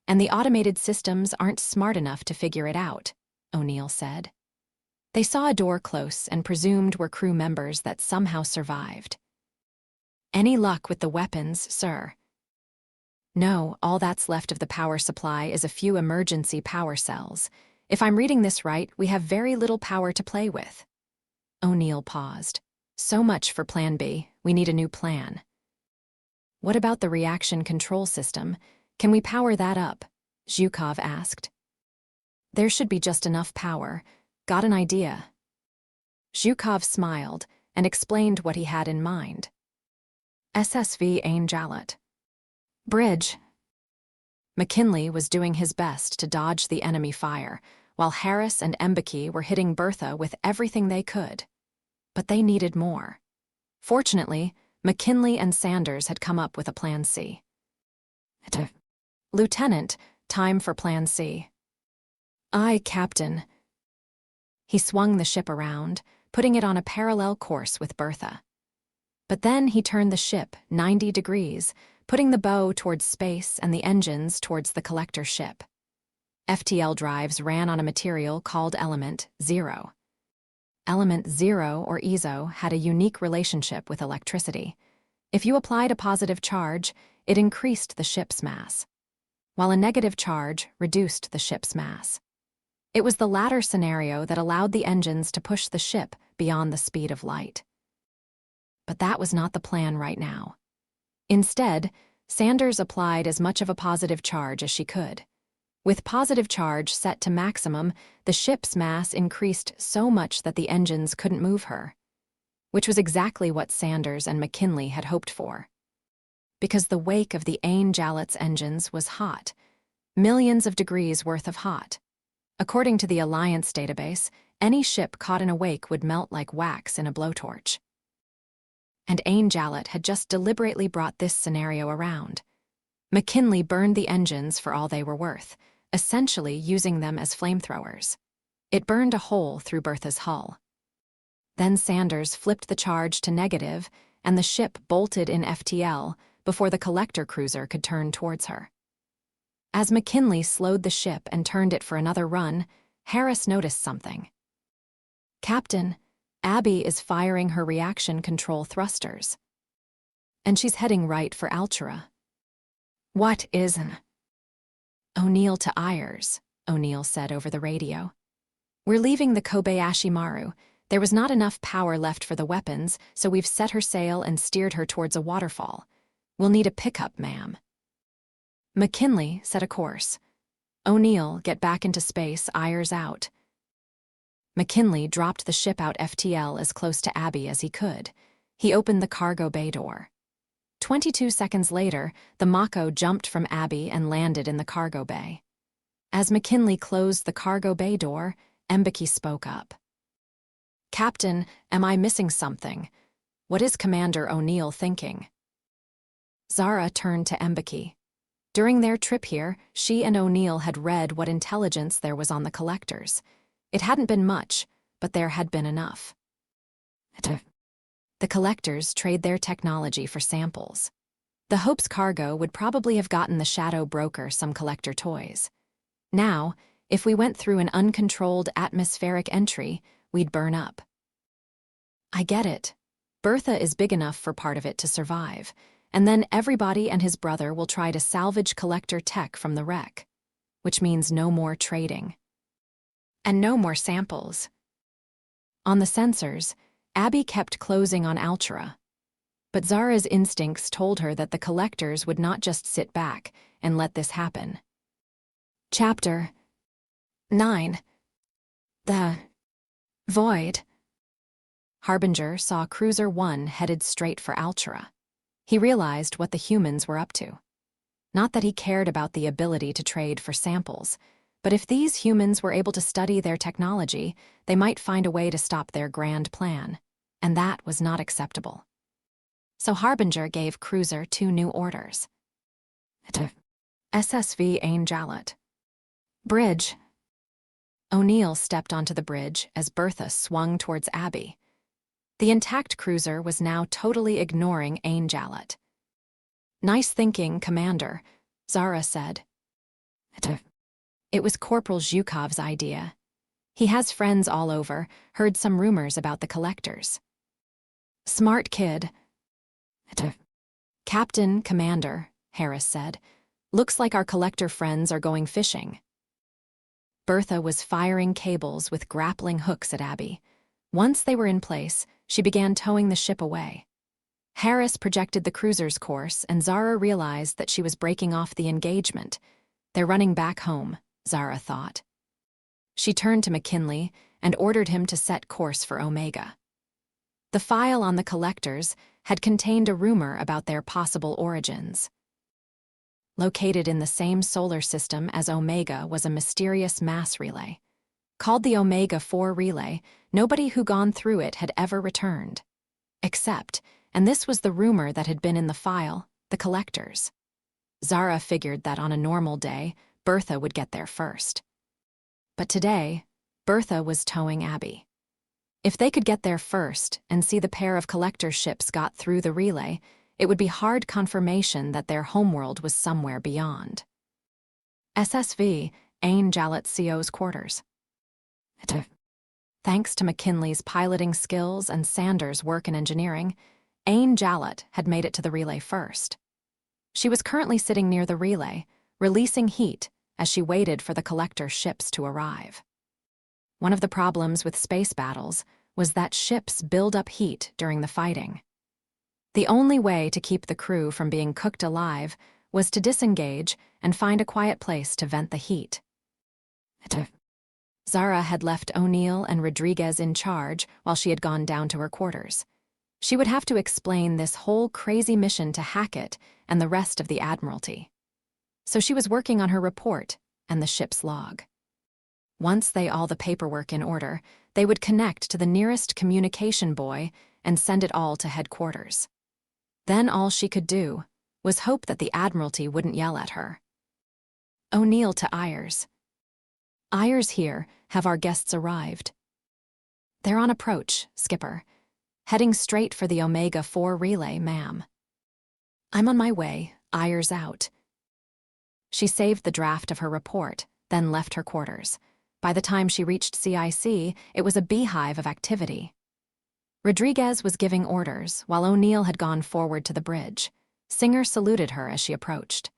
and the automated systems aren't smart enough to figure it out, O'Neill said. They saw a door close and presumed were crew members that somehow survived. Any luck with the weapons, sir? No, all that's left of the power supply is a few emergency power cells. If I'm reading this right, we have very little power to play with. O'Neill paused. So much for Plan B. We need a new plan. What about the reaction control system? Can we power that up? Zhukov asked. There should be just enough power. Got an idea? Zhukov smiled and explained what he had in mind. SSV Ain Jalut. Bridge. McKinley was doing his best to dodge the enemy fire, while Harris and Mbeki were hitting Bertha with everything they could. But they needed more. Fortunately, McKinley and Sanders had come up with a Plan C. Lieutenant, time for Plan C. Aye, Captain. He swung the ship around, putting it on a parallel course with Bertha. But then he turned the ship 90 degrees, putting the bow towards space and the engines towards the collector ship. FTL drives ran on a material called Element 0. Element 0, or EZO, had a unique relationship with electricity. If you applied a positive charge, it increased the ship's mass, while a negative charge reduced the ship's mass. It was the latter scenario that allowed the engines to push the ship beyond the speed of light. But that was not the plan right now. Instead, Sanders applied as much of a positive charge as she could. With positive charge set to maximum, the ship's mass increased so much that the engines couldn't move her, which was exactly what Sanders and McKinley had hoped for. Because the wake of the Ain Jalut's engines was hot, millions of degrees worth of hot. According to the Alliance database, any ship caught in a wake would melt like wax in a blowtorch. And Ain Jalut had just deliberately brought this scenario around. McKinley burned the engines for all they were worth, essentially using them as flamethrowers. It burned a hole through Bertha's hull. Then Sanders flipped the charge to negative, and the ship bolted in FTL before the collector cruiser could turn towards her. As McKinley slowed the ship and turned it for another run, Harris noticed something. Captain, Abby is firing her reaction control thrusters. And she's heading right for Altura. What is an? O'Neill to Ayers, O'Neill said over the radio. We're leaving the Kobayashi Maru. There was not enough power left for the weapons, so we've set her sail and steered her towards a waterfall. We'll need a pickup, ma'am. McKinley set a course. O'Neill, get back into space, Ayers out. McKinley dropped the ship out FTL as close to Abby as he could. He opened the cargo bay door. 22 seconds later, the Mako jumped from Abby and landed in the cargo bay. As McKinley closed the cargo bay door, Mbeki spoke up. Captain, am I missing something? What is Commander O'Neill thinking? Zara turned to Mbeki. During their trip here, she and O'Neill had read what intelligence there was on the collectors. It hadn't been much, but there had been enough. The collectors trade their technology for samples. The Hope's cargo would probably have gotten the Shadow Broker some collector toys. Now, if we went through an uncontrolled atmospheric entry, we'd burn up. I get it. Bertha is big enough for part of it to survive, and then everybody and his brother will try to salvage collector tech from the wreck, which means no more trading. And no more samples. On the sensors, Abby kept closing on Altura. But Zara's instincts told her that the collectors would not just sit back and let this happen. Chapter 9. The Void. Harbinger saw Cruiser 1 headed straight for Altura. He realized what the humans were up to. Not that he cared about the ability to trade for samples, but if these humans were able to study their technology, they might find a way to stop their grand plan, and that was not acceptable. So Harbinger gave Cruiser 2 new orders. SSV Ain Jalut. Bridge. O'Neill stepped onto the bridge as Bertha swung towards Abby. The intact cruiser was now totally ignoring Ain Jalut. Nice thinking, Commander, Zara said. It was Corporal Zhukov's idea. He has friends all over, heard some rumors about the collectors. Smart kid. "Captain, Commander," Harris said. "Looks like our collector friends are going fishing." Bertha was firing cables with grappling hooks at Abby. Once they were in place, she began towing the ship away. Harris projected the cruiser's course, and Zara realized that she was breaking off the engagement. "They're running back home," Zara thought. She turned to McKinley and ordered him to set course for Omega. The file on the collectors had contained a rumor about their possible origins. Located in the same solar system as Omega was a mysterious mass relay. Called the Omega-4 relay, nobody who gone through it had ever returned. Except, and this was the rumor that had been in the file, the collectors. Zara figured that on a normal day, Bertha would get there first. But today, Bertha was towing Abby. If they could get there first and see the pair of collector ships got through the relay, it would be hard confirmation that their homeworld was somewhere beyond. SSV, Ain Jalut CO's quarters. Thanks to McKinley's piloting skills and Sanders' work in engineering, Ain Jalut had made it to the relay first. She was currently sitting near the relay, releasing heat as she waited for the collector ships to arrive. One of the problems with space battles was that ships build up heat during the fighting. The only way to keep the crew from being cooked alive was to disengage and find a quiet place to vent the heat. Zara had left O'Neill and Rodriguez in charge while she had gone down to her quarters. She would have to explain this whole crazy mission to Hackett and the rest of the Admiralty. So she was working on her report and the ship's log. Once they all the paperwork in order, they would connect to the nearest communication buoy and send it all to headquarters. Then all she could do was hope that the Admiralty wouldn't yell at her. O'Neill to Ayers. "Ayers here, have our guests arrived?" "They're on approach, Skipper. Heading straight for the Omega-4 relay, ma'am." "I'm on my way, Ayers out." She saved the draft of her report, then left her quarters. By the time she reached CIC, it was a beehive of activity. Rodriguez was giving orders, while O'Neill had gone forward to the bridge. Singer saluted her as she approached.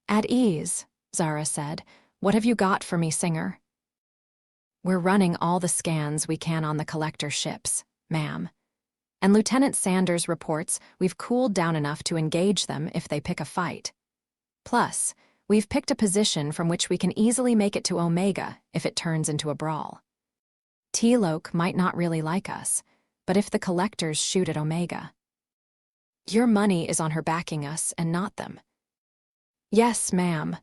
"At ease," Zara said. "What have you got for me, Singer?" "We're running all the scans we can on the collector ships, ma'am. And Lieutenant Sanders reports we've cooled down enough to engage them if they pick a fight. Plus, we've picked a position from which we can easily make it to Omega if it turns into a brawl. T-Loc might not really like us, but if the collectors shoot at Omega, your money is on her backing us and not them." "Yes, ma'am."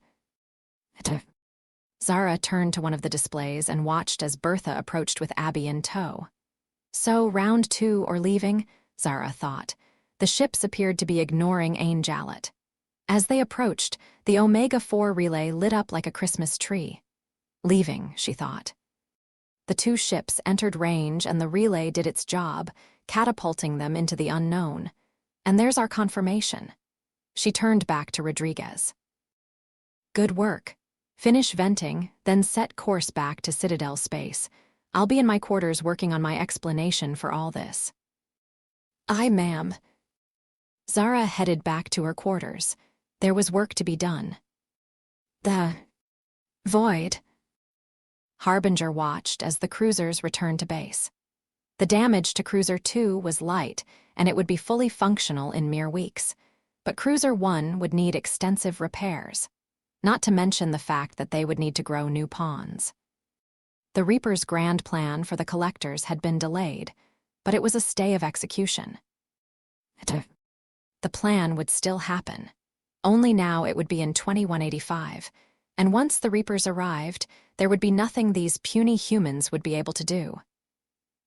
Zara turned to one of the displays and watched as Bertha approached with Abby in tow. So, round two or leaving, Zara thought. The ships appeared to be ignoring Ain Jalut. As they approached, the Omega-4 relay lit up like a Christmas tree. Leaving, she thought. The two ships entered range and the relay did its job, catapulting them into the unknown. And there's our confirmation. She turned back to Rodriguez. "Good work. Finish venting, then set course back to Citadel space. I'll be in my quarters working on my explanation for all this." "Aye, ma'am." Zara headed back to her quarters. There was work to be done. The void. Harbinger watched as the cruisers returned to base. The damage to Cruiser 2 was light, and it would be fully functional in mere weeks. But Cruiser 1 would need extensive repairs, not to mention the fact that they would need to grow new pawns. The Reaper's grand plan for the collectors had been delayed, but it was a stay of execution. The plan would still happen. Only now it would be in 2185, and once the Reapers arrived, there would be nothing these puny humans would be able to do.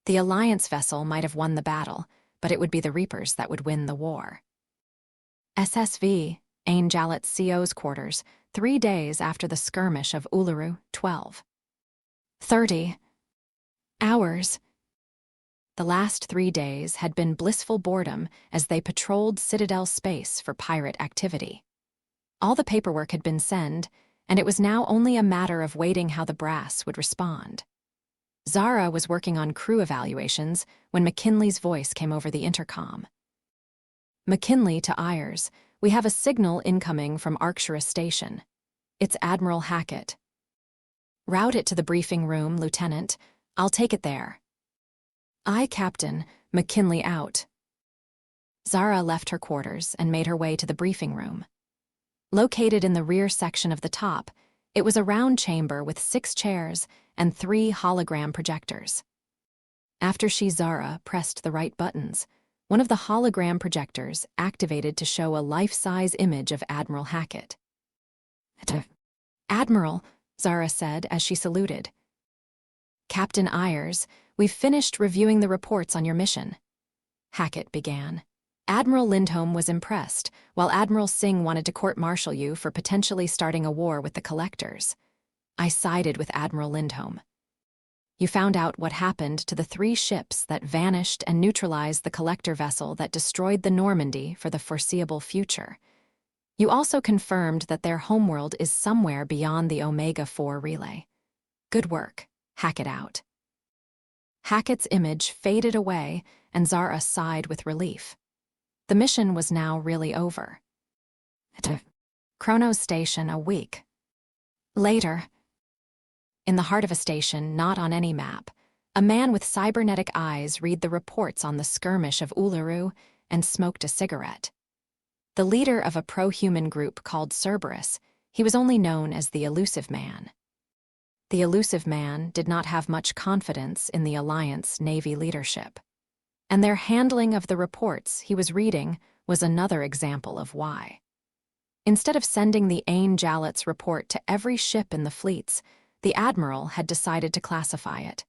The Alliance vessel might have won the battle, but it would be the Reapers that would win the war. SSV, Ain Jalut CO's quarters, 3 days after the skirmish of Uluru 12. 30 hours. The last 3 days had been blissful boredom as they patrolled Citadel space for pirate activity. All the paperwork had been sent, and it was now only a matter of waiting how the brass would respond. Zara was working on crew evaluations when McKinley's voice came over the intercom. McKinley to Ayers, we have a signal incoming from Arcturus Station. It's Admiral Hackett. Route it to the briefing room, Lieutenant. I'll take it there. Aye, Captain. McKinley out. Zara left her quarters and made her way to the briefing room. Located in the rear section of the top, it was a round chamber with 6 chairs and 3 hologram projectors. After Zara pressed the right buttons, one of the hologram projectors activated to show a life-size image of Admiral Hackett. Admiral, Zara said as she saluted. Captain Ayers, we've finished reviewing the reports on your mission. Hackett began. Admiral Lindholm was impressed, while Admiral Singh wanted to court-martial you for potentially starting a war with the collectors. I sided with Admiral Lindholm. You found out what happened to the 3 ships that vanished and neutralized the collector vessel that destroyed the Normandy for the foreseeable future. You also confirmed that their homeworld is somewhere beyond the Omega-4 relay. Good work. Hackett out. Hackett's image faded away, and Zara sighed with relief. The mission was now really over. Chronos Station a week later. In the heart of a station not on any map, a man with cybernetic eyes read the reports on the skirmish of Uluru and smoked a cigarette. The leader of a pro-human group called Cerberus, he was only known as the Elusive Man. The Elusive Man did not have much confidence in the Alliance Navy leadership, and their handling of the reports he was reading was another example of why. Instead of sending the Ain Jalut's report to every ship in the fleets, the Admiral had decided to classify it.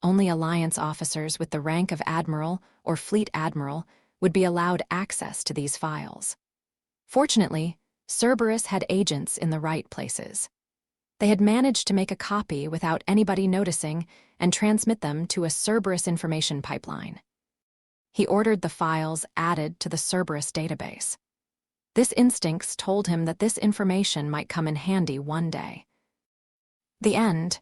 Only Alliance officers with the rank of Admiral or Fleet Admiral would be allowed access to these files. Fortunately, Cerberus had agents in the right places. They had managed to make a copy without anybody noticing and transmit them to a Cerberus information pipeline. He ordered the files added to the Cerberus database. This instincts told him that this information might come in handy one day. The end.